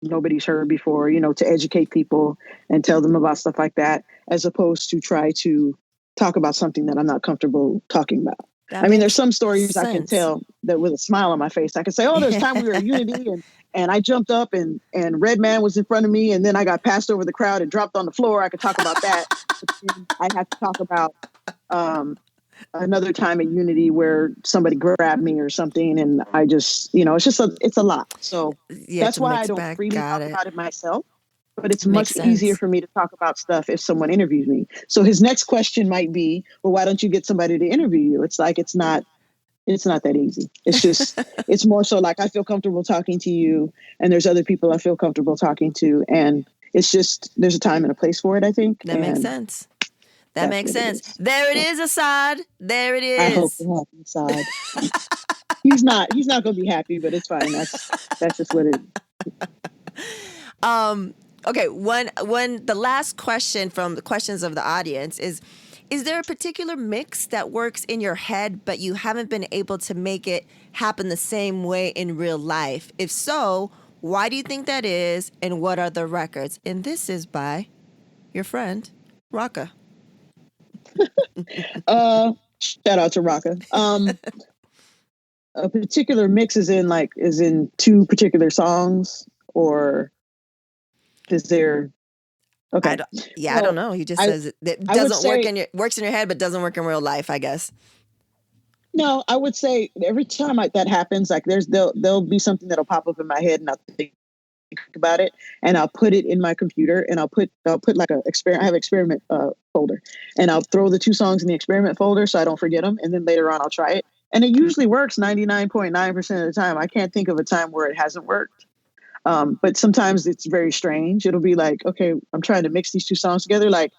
[SPEAKER 2] nobody's heard before, to educate people and tell them about stuff like that, as opposed to try to talk about something that I'm not comfortable talking about.
[SPEAKER 1] That
[SPEAKER 2] I mean, there's
[SPEAKER 1] makes
[SPEAKER 2] some stories I can
[SPEAKER 1] sense.
[SPEAKER 2] tell that with a smile on my face. I can say, oh, there's time we were at Unity and I jumped up and Red Man was in front of me and then I got passed over the crowd and dropped on the floor. I could talk about that. But then I have to talk about another time at Unity where somebody grabbed me or something. And I just, it's a lot. So
[SPEAKER 1] Yeah, it's
[SPEAKER 2] that's
[SPEAKER 1] a
[SPEAKER 2] why I
[SPEAKER 1] mixed
[SPEAKER 2] don't
[SPEAKER 1] bag.
[SPEAKER 2] freely
[SPEAKER 1] Got
[SPEAKER 2] talk
[SPEAKER 1] it.
[SPEAKER 2] about it myself. But it's
[SPEAKER 1] Makes
[SPEAKER 2] much easier
[SPEAKER 1] sense.
[SPEAKER 2] for me to talk about stuff if someone interviews me. So his next question might be, well, why don't you get somebody to interview you? It's like, it's not that easy. It's just, it's more so like I feel comfortable talking to you and there's other people I feel comfortable talking to. And it's just, there's a time and a place for it, I think.
[SPEAKER 1] That makes sense. That
[SPEAKER 2] That's
[SPEAKER 1] makes
[SPEAKER 2] what it
[SPEAKER 1] sense.
[SPEAKER 2] is.
[SPEAKER 1] There it is, Assad. There it
[SPEAKER 2] I hope
[SPEAKER 1] is.
[SPEAKER 2] to have inside. He's not going to be happy, but it's fine. That's just what it is.
[SPEAKER 1] Okay, when the last question from the questions of the audience is there a particular mix that works in your head, but you haven't been able to make it happen the same way in real life? If so, why do you think that is, and what are the records? And this is by your friend, Raka.
[SPEAKER 2] Shout out to Raka. A particular mix is in two particular songs, or is there? Okay.
[SPEAKER 1] I
[SPEAKER 2] Well,
[SPEAKER 1] don't know. He just
[SPEAKER 2] I
[SPEAKER 1] says it
[SPEAKER 2] I would
[SPEAKER 1] doesn't work
[SPEAKER 2] say
[SPEAKER 1] works in your head, but doesn't work in real life, I guess.
[SPEAKER 2] no. I would say every time that happens, like there'll be something that'll pop up in my head, and I'll think about it, and I'll put it in my computer, and I'll put like a experiment. I have an experiment folder, and I'll throw the two songs in the experiment folder so I don't forget them, and then later on I'll try it, and it usually works 99.9% of the time. I can't think of a time where it hasn't worked. But sometimes it's very strange. It'll be like, okay, I'm trying to mix these two songs together. Like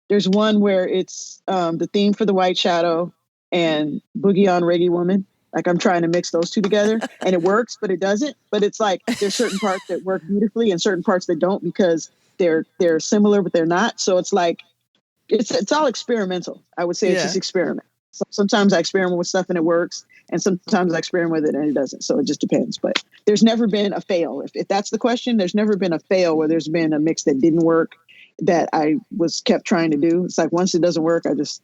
[SPEAKER 2] there's one where it's the theme for The White Shadow and Boogie on Reggae Woman. Like I'm trying to mix those two together and it works, but it doesn't. But it's like there's certain parts that work beautifully and certain parts that don't because they're similar, but they're not. So it's like it's all experimental. I would say it's just experiment. So sometimes I experiment with stuff and it works, and sometimes I experiment with it and it doesn't. So it just depends. But there's never been a fail. If that's the question, there's never been a fail where there's been a mix that didn't work that I was kept trying to do. It's like once it doesn't work, I just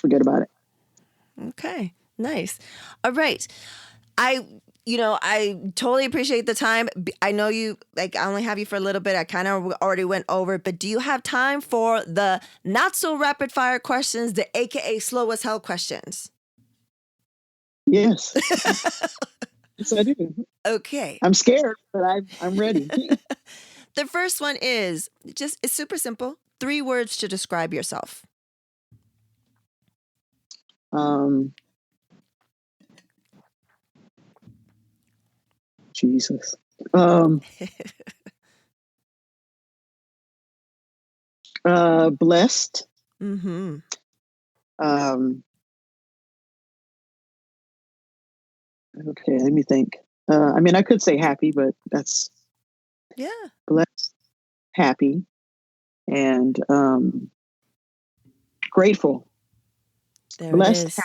[SPEAKER 2] forget about it.
[SPEAKER 1] Okay, nice. All right. I totally appreciate the time. I know you, I only have you for a little bit. I kind of already went over, but do you have time for the not so rapid fire questions, the AKA slow as hell questions?
[SPEAKER 2] Yes. Yes, I do.
[SPEAKER 1] Okay.
[SPEAKER 2] I'm scared, but I'm ready.
[SPEAKER 1] The first one is it's super simple. 3 words to describe yourself.
[SPEAKER 2] Jesus. Blessed.
[SPEAKER 1] Mm-hmm.
[SPEAKER 2] Okay, let me think. I mean, I could say happy, but that's blessed, happy, and grateful.
[SPEAKER 1] There
[SPEAKER 2] Blessed,
[SPEAKER 1] it is.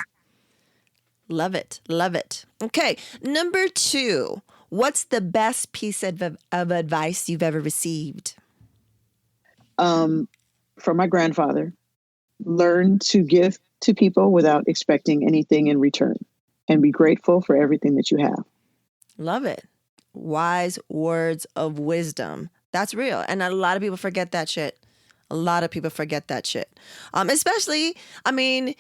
[SPEAKER 1] Love it. Love it. Okay. Number 2. What's the best piece of advice you've ever received?
[SPEAKER 2] From my grandfather. Learn to give to people without expecting anything in return, and be grateful for everything that you have.
[SPEAKER 1] Love it. Wise words of wisdom. That's real. And a lot of people forget that shit. A lot of people forget that shit. Especially, I mean,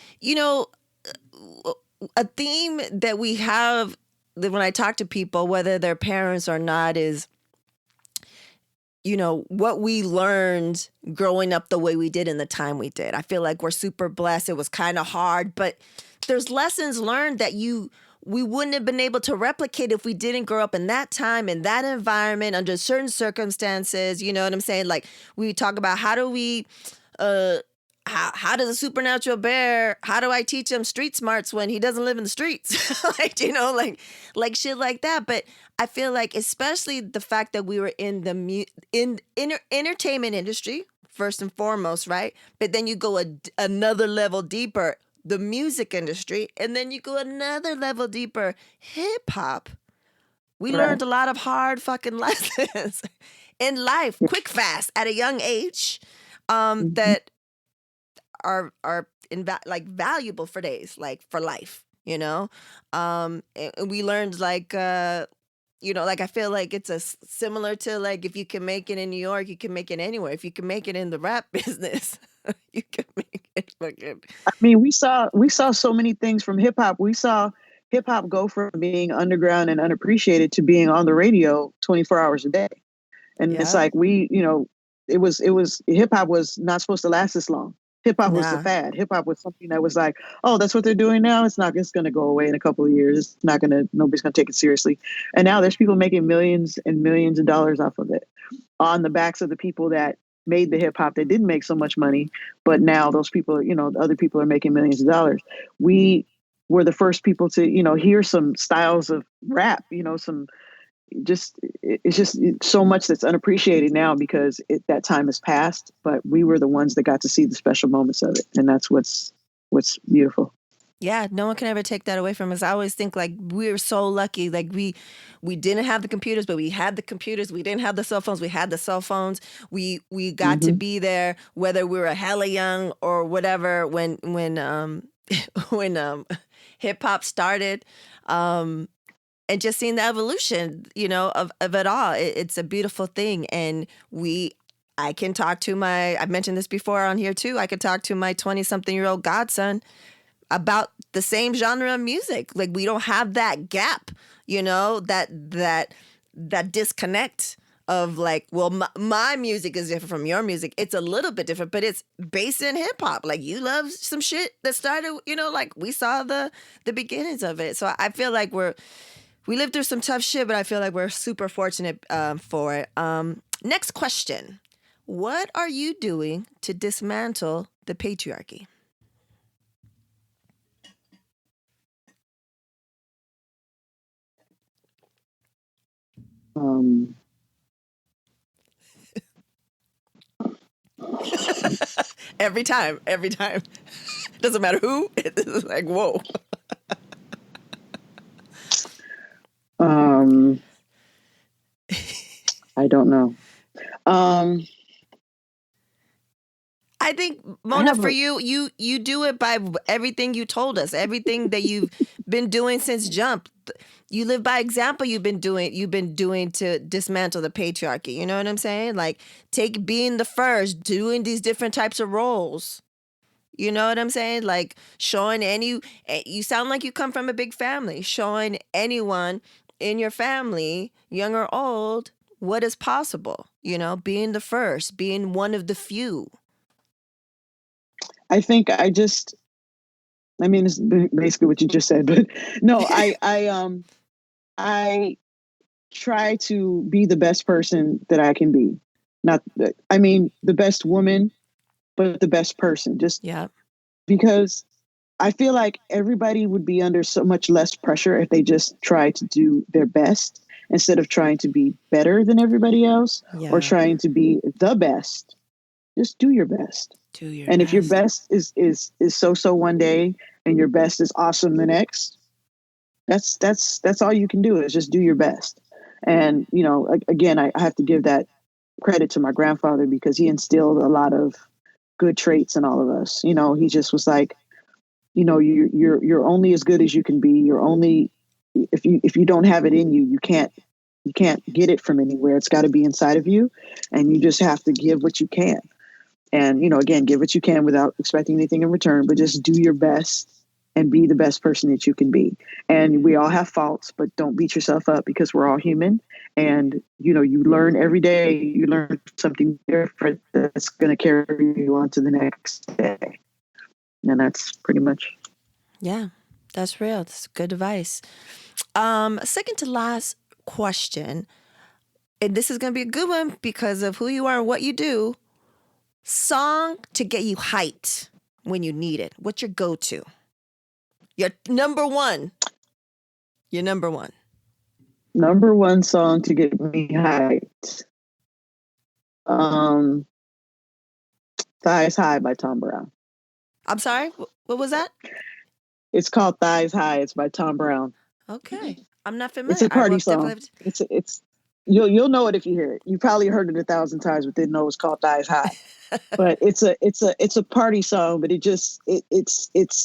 [SPEAKER 1] a theme that we have when I talk to people, whether they're parents or not, is, what we learned growing up the way we did in the time we did. I feel like we're super blessed. It was kind of hard, but there's lessons learned that we wouldn't have been able to replicate if we didn't grow up in that time, in that environment, under certain circumstances. You know what I'm saying? Like we talk about how do we, how does a supernatural bear, how do I teach him street smarts when he doesn't live in the streets? like shit like that. But I feel like especially the fact that we were in the entertainment industry, first and foremost, right? But then you go another level deeper, the music industry, and then you go another level deeper, hip hop. We learned a lot of hard fucking lessons. in life, quick, fast, at a young age, that are like valuable for days, like for life, you know. And we learned like you know, like I feel like it's similar to like if you can make it in New York, you can make it anywhere. If you can make it in the rap business, you can make it fucking.
[SPEAKER 2] I mean, we saw so many things from hip hop. We saw hip hop go from being underground and unappreciated to being on the radio 24 hours a day. And it's
[SPEAKER 1] Yeah.
[SPEAKER 2] like it was hip hop was not supposed to last this long. Hip hop was the
[SPEAKER 1] Nah.
[SPEAKER 2] fad. Hip hop was something that was like, oh, that's what they're doing now. It's going to go away in a couple of years. Nobody's going to take it seriously. And now there's people making millions and millions of dollars off of it on the backs of the people that made the hip hop that didn't make so much money. But now those people, other people are making millions of dollars. We were the first people to, hear some styles of rap, it's just so much that's unappreciated now because that time has passed, but we were the ones that got to see the special moments of it. And that's what's beautiful.
[SPEAKER 1] Yeah, no one can ever take that away from us. I always think like we're so lucky. Like we didn't have the computers, but we had the computers. We didn't have the cell phones. We had the cell phones. We got to be there, whether we were hella young or whatever. When when hip hop started, and just seeing the evolution, of it all. It's a beautiful thing, and I can talk to I've mentioned this before on here too. I could talk to my 20-something-year-old godson about the same genre of music. Like we don't have that gap, that disconnect of like, well, my music is different from your music. It's a little bit different, but it's based in hip hop. Like you love some shit that started, like we saw the beginnings of it. So I feel like we lived through some tough shit, but I feel like we're super fortunate for it. Next question. What are you doing to dismantle the patriarchy? Every time. Doesn't matter who. It's like, whoa.
[SPEAKER 2] I don't know.
[SPEAKER 1] I think, Mona, for you do it by everything you told us, everything that you've been doing since Jump. You live by example. You've been doing to dismantle the patriarchy. You know what I'm saying? Like being the first, doing these different types of roles. You know what I'm saying? Like showing you sound like you come from a big family, showing anyone in your family, young or old, what is possible, being the first, being one of the few.
[SPEAKER 2] I think it's basically what you just said, but no, I try to be the best person that I can be. The best woman, but the best person. Just because I feel like everybody would be under so much less pressure if they just try to do their best instead of trying to be better than everybody else or trying to be the best. Just do your best. If your best is so one day and your best is awesome the next, that's all you can do is just do your best. And, again, I have to give that credit to my grandfather because he instilled a lot of good traits in all of us. He just was like, you're only as good as you can be. You're only, if you don't have it in you, you can't get it from anywhere. It's got to be inside of you, and you just have to give what you can. And, again, give what you can without expecting anything in return, but just do your best and be the best person that you can be. And we all have faults, but don't beat yourself up because we're all human. And, you learn every day, you learn something different that's going to carry you on to the next day. And that's pretty much.
[SPEAKER 1] Yeah, that's real. That's good advice. Second to last question, and this is going to be a good one because of who you are and what you do. Song to get you hyped when you need it. What's your go-to? Your number one. Number one
[SPEAKER 2] song to get me hyped. Thighs High by Tom Brown.
[SPEAKER 1] I'm sorry? What was that?
[SPEAKER 2] It's called Thighs High. It's by Tom Brown.
[SPEAKER 1] Okay. I'm not familiar.
[SPEAKER 2] It's a party song. It's You'll know it if you hear it. You probably heard it 1,000 times, but didn't know it's called Thighs High. But it's a party song, but it's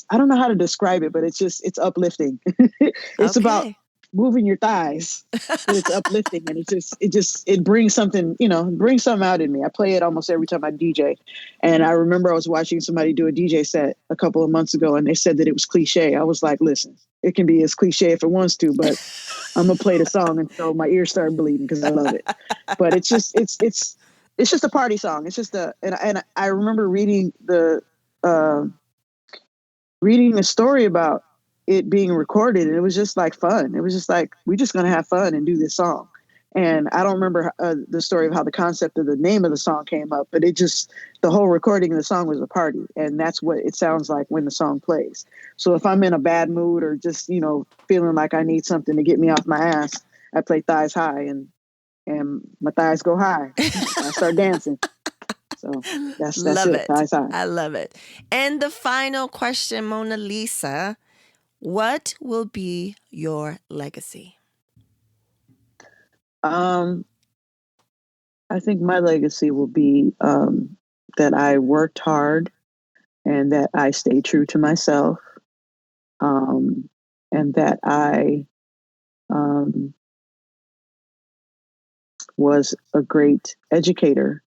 [SPEAKER 2] I don't know how to describe it, but it's uplifting. It's about
[SPEAKER 1] Okay.
[SPEAKER 2] moving your thighs, but it's uplifting, and it brings something, brings something out in me. I play it almost every time I DJ. And I remember I was watching somebody do a DJ set a couple of months ago, and they said that it was cliche. I was like, listen, it can be as cliche if it wants to, but I'm gonna play the song until my ears start bleeding because I love it. But it's just a party song. It's just and I remember uh, reading the story about it being recorded, and it was just like fun. It was just like, we're just gonna have fun and do this song. And I don't remember the story of how the concept of the name of the song came up, but the whole recording of the song was a party, and that's what it sounds like when the song plays. So if I'm in a bad mood or just feeling like I need something to get me off my ass, I play Thighs High, and my thighs go high. I start dancing. So that's
[SPEAKER 1] Love
[SPEAKER 2] it.
[SPEAKER 1] it.
[SPEAKER 2] Thighs High.
[SPEAKER 1] I love it. And the final question, Monalisa, what will be your legacy?
[SPEAKER 2] I think my legacy will be that I worked hard and that I stayed true to myself, and that I was a great educator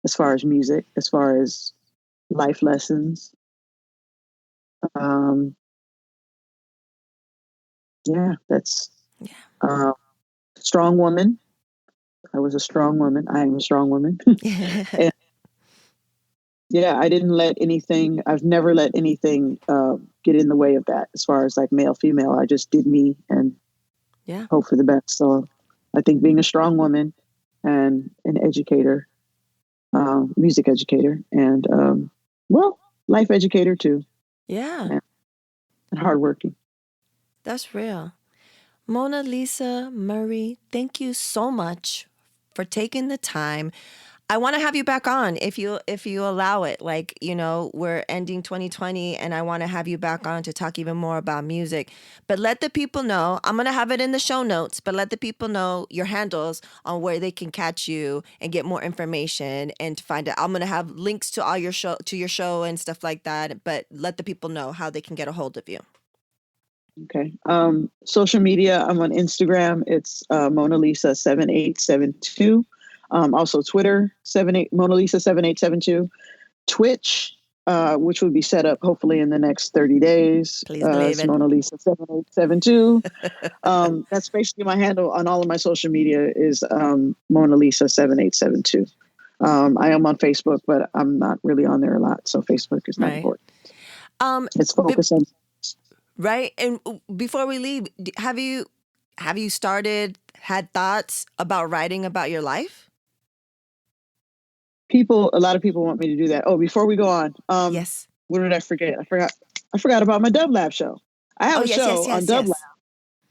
[SPEAKER 2] as far as music, as far as life lessons. Um, that's strong woman. I was a strong woman. I am a strong woman. And I've never let anything get in the way of that as far as like male, female. I just did me and hope for the best. So I think being a strong woman and an educator, music educator, and life educator too.
[SPEAKER 1] Yeah.
[SPEAKER 2] And hardworking.
[SPEAKER 1] That's real. Monalisa Murray, thank you so much for taking the time. I want to have you back on if you allow it. Like, we're ending 2020 and I want to have you back on to talk even more about music. But let the people know, I'm going to have it in the show notes, but let the people know your handles on where they can catch you and get more information and to find out. I'm going to have links to all your show and stuff like that, but let the people know how they can get a hold of you.
[SPEAKER 2] Okay. Social media, I'm on Instagram. It's Monalisa7872. Also Twitter, Monalisa7872. Twitch, which will be set up hopefully in the next 30 days.
[SPEAKER 1] Please believe it.
[SPEAKER 2] Monalisa7872. That's basically my handle on all of my social media is Monalisa7872. I am on Facebook, but I'm not really on there a lot. So Facebook is not important. It's focused on.
[SPEAKER 1] Right. And before we leave, have you had thoughts about writing about your life?
[SPEAKER 2] A lot of people want me to do that. Oh, before we go on,
[SPEAKER 1] yes.
[SPEAKER 2] What did I forget? I forgot about my Dub Lab show. I have a show on Dub Lab.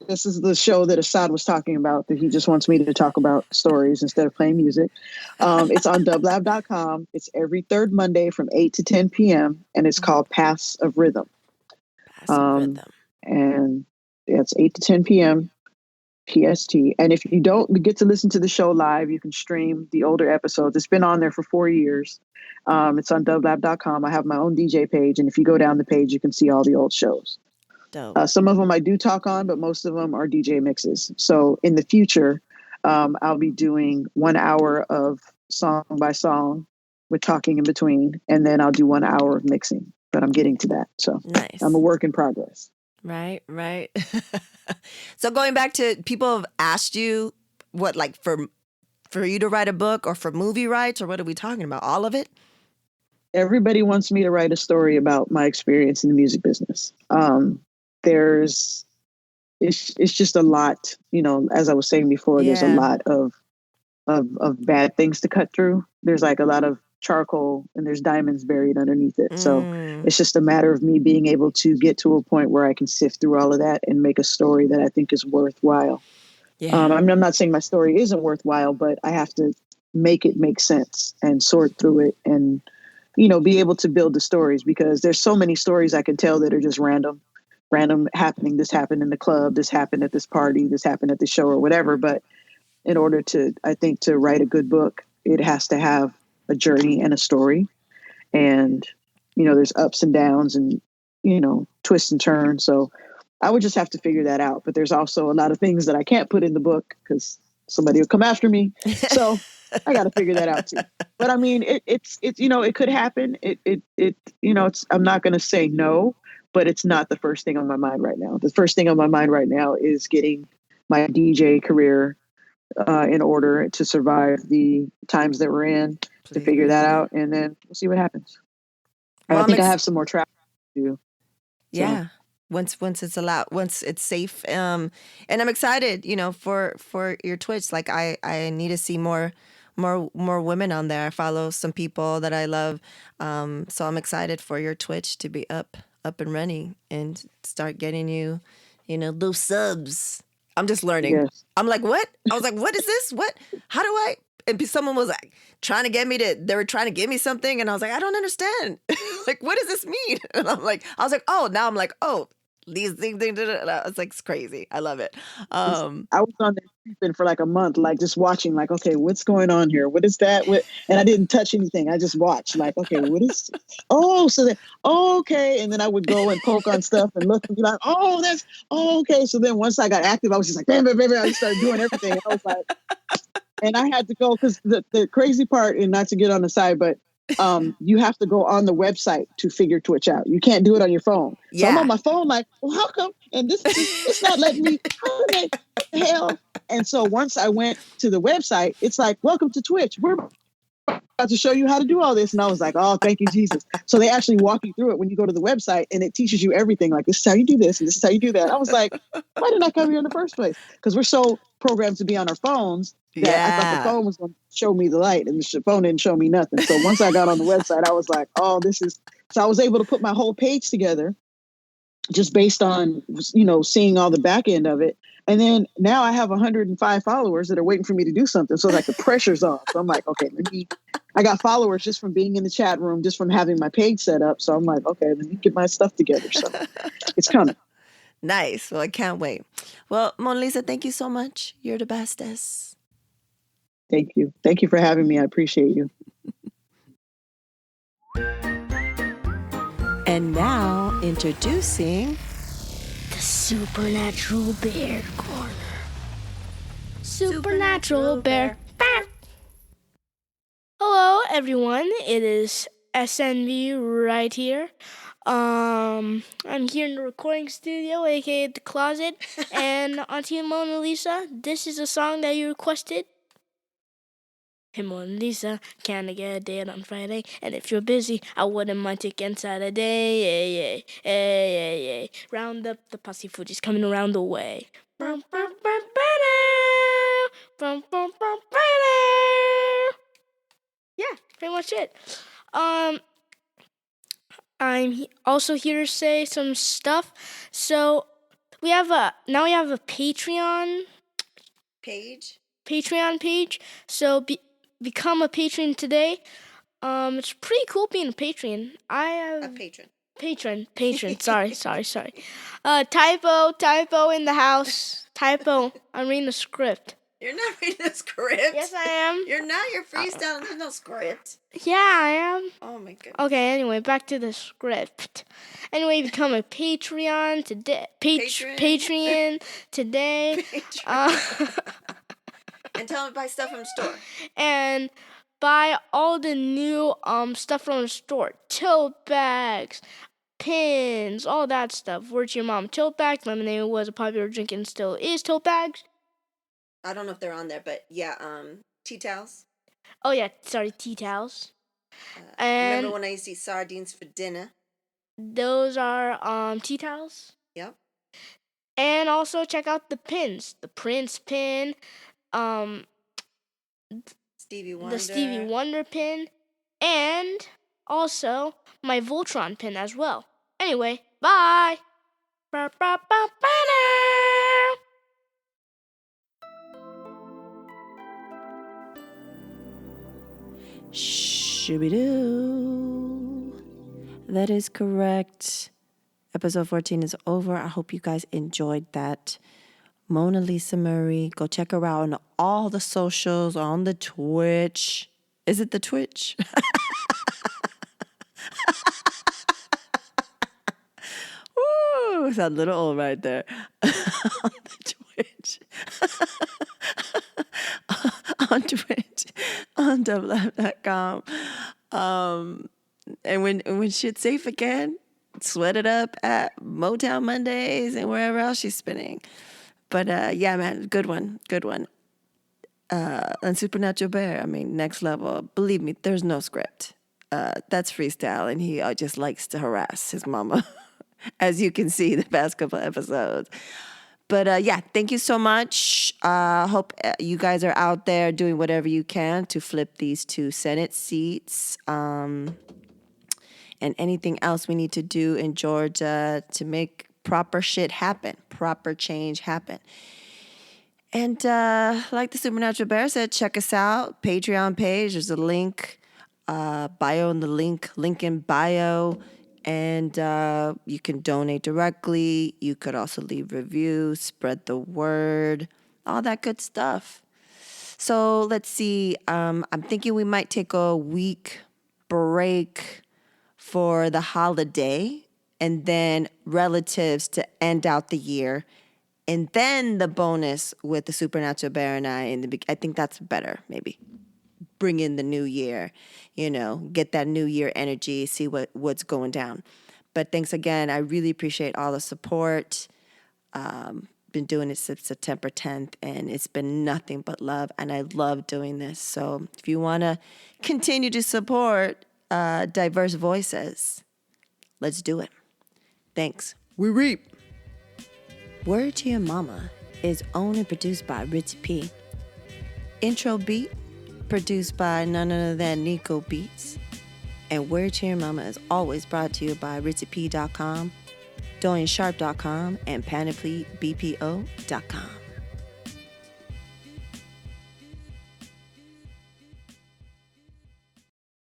[SPEAKER 2] This is the show that Assad was talking about, that he just wants me to talk about stories instead of playing music. It's on dublab.com. It's every third Monday from 8 to 10 p.m. and it's called Paths of Rhythm. And it's 8 to 10 p.m. PST. And if you don't get to listen to the show live, you can stream the older episodes. It's been on there for 4 years. It's on dublab.com. I have my own DJ page. And if you go down the page, you can see all the old shows. Some of them I do talk on, but most of them are DJ mixes. So in the future, I'll be doing 1 hour of song by song with talking in between. And then I'll do 1 hour of mixing. But I'm getting to that. So nice. I'm a work in progress.
[SPEAKER 1] Right. So going back to, people have asked you what, like for you to write a book or for movie rights, or what are we talking about? All of it?
[SPEAKER 2] Everybody wants me to write a story about my experience in the music business. It's just a lot, as I was saying before, there's a lot of bad things to cut through. There's like a lot of charcoal and there's diamonds buried underneath it. So it's just a matter of me being able to get to a point where I can sift through all of that and make a story that I think is worthwhile. I'm not saying my story isn't worthwhile, but I have to make it make sense and sort through it and, be able to build the stories, because there's so many stories I can tell that are just random happening. This happened in the club. This happened at this party. This happened at the show or whatever. But in order to, I think, to write a good book, it has to have a journey and a story. And, there's ups and downs and, twists and turns. So I would just have to figure that out. But there's also a lot of things that I can't put in the book because somebody will come after me. So I got to figure that out too. But I mean, it's it could happen. I'm not going to say no, but it's not the first thing on my mind right now. The first thing on my mind right now is getting my DJ career in order to survive the times that we're in, to figure that out, and then we'll see what happens.
[SPEAKER 1] Well,
[SPEAKER 2] I think I have some more travel to do.
[SPEAKER 1] Yeah. Once it's allowed, once it's safe. And I'm excited, for your Twitch. Like I need to see more women on there. I follow some people that I love. So I'm excited for your Twitch to be up and running and start getting you, those subs. I'm just learning.
[SPEAKER 2] Yes.
[SPEAKER 1] I'm like, what? I was like, what is this? What? How do I? And someone was like trying to get me they were trying to give me something. And I was like, I don't understand. Like, what does this mean? And I was like, oh, now I'm like, oh, these things. It's like, it's crazy. I love it.
[SPEAKER 2] I was on there sleeping for like a month, like just watching, like, okay, what's going on here? What is that? And I didn't touch anything. I just watched, like, okay, what is? Oh, so then, okay. And then I would go and poke on stuff and look and be like, oh, that's okay. So then once I got active, I was just like, bam, bam, bam, bam. I started doing everything. I was like, and I had to go because the crazy part, and not to get on the side, but you have to go on the website to figure Twitch out. You can't do it on your phone. So I'm on my phone like, well, how come? And it's not letting me. How the hell? And so once I went to the website, it's like, welcome to Twitch. We're about to show you how to do all this. And I was like, oh, thank you, Jesus. So they actually walk you through it when you go to the website, and it teaches you everything. Like, this is how you do this, and this is how you do that. I was like, why didn't I come here in the first place? Because we're so programmed to be on our phones that I thought the phone was going to show me the light, and the phone didn't show me nothing. So once I got on the website, I was like, oh, so I was able to put my whole page together just based on, seeing all the back end of it. And then now I have 105 followers that are waiting for me to do something. So like the pressure's off. So I'm like, okay, I got followers just from being in the chat room, just from having my page set up. So I'm like, okay, let me get my stuff together. So it's coming.
[SPEAKER 1] Nice. Well, I can't wait. Well, Monalisa, thank you so much. You're the bestest.
[SPEAKER 2] Thank you. Thank you for having me. I appreciate you.
[SPEAKER 1] And now introducing
[SPEAKER 4] the Supernatural Bear Corner. Supernatural Bear. Hello, everyone. It is SNV right here. I'm here in the recording studio, aka the closet. And Auntie Monalisa, this is a song that you requested. Hey Monalisa, can I get a date on Friday? And if you're busy, I wouldn't mind taking Saturday. Hey. Round up the posse, Fuji's coming around the way. Yeah, pretty much it. I'm also here to say some stuff. So we have a Patreon page. So become a patron today. It's pretty cool being a patron. I have a patron. Sorry. Typo in the house. Typo. I'm reading the script.
[SPEAKER 1] You're not reading the script.
[SPEAKER 4] Yes, I am.
[SPEAKER 1] You're not. You're freestyling. There's no script.
[SPEAKER 4] Yeah, I am.
[SPEAKER 1] Oh my goodness.
[SPEAKER 4] Okay. Anyway, back to the script. Anyway, become a Patreon today. Patreon today.
[SPEAKER 1] And tell them to buy stuff from the store.
[SPEAKER 4] And buy all the new stuff from the store. Tote bags, pins, all that stuff. Word to your mom. Tote bags. Lemonade was a popular drink and still is. Tote bags.
[SPEAKER 1] I don't know if they're on there, but yeah, tea towels.
[SPEAKER 4] Oh yeah, sorry, tea towels.
[SPEAKER 1] Remember when I used to eat sardines for dinner?
[SPEAKER 4] Those are tea towels.
[SPEAKER 1] Yep.
[SPEAKER 4] And also check out the pins. The Prince pin,
[SPEAKER 1] Stevie Wonder.
[SPEAKER 4] The Stevie Wonder pin, and also my Voltron pin as well. Anyway, bye.
[SPEAKER 1] Shoo-be-doo. That is correct. Episode 14 is over. I hope you guys enjoyed that. Monalisa Murray. Go check her out on all the socials, on the Twitch. Is it the Twitch? Woo! Sound a little old right there. On the Twitch. On Twitch. On WTYM.com. And when shit's safe again, sweat it up at Motown Mondays and wherever else she's spinning. But yeah, man, good one. And Supernatural Bear, I mean, next level. Believe me, there's no script. That's freestyle, and he just likes to harass his mama, as you can see the past couple episodes. But yeah, thank you so much. Hope you guys are out there doing whatever you can to flip these 2 Senate seats. And anything else we need to do in Georgia to make proper shit happen, proper change happen. And like the Supernatural Bear said, check us out. Patreon page. There's a link, bio in the link in bio. And you can donate directly. You could also leave reviews, spread the word, all that good stuff. So let's see. I'm thinking we might take a week break for the holiday and then relatives to end out the year. And then the bonus with the Supernatural Bear and I think that's better, maybe. Bring in the new year, get that new year energy, see what's going down. But thanks again. I really appreciate all the support. Been doing it since September 10th, and it's been nothing but love, and I love doing this. So if you want to continue to support diverse voices, let's do it. Thanks. We reap. Word to Your Mama is owned and produced by Rich P. Intro beat produced by none other than Nico Beats. And Word to Your Mama is always brought to you by RichieP.com, DorianSharp.com, and PanoplyBPO.com.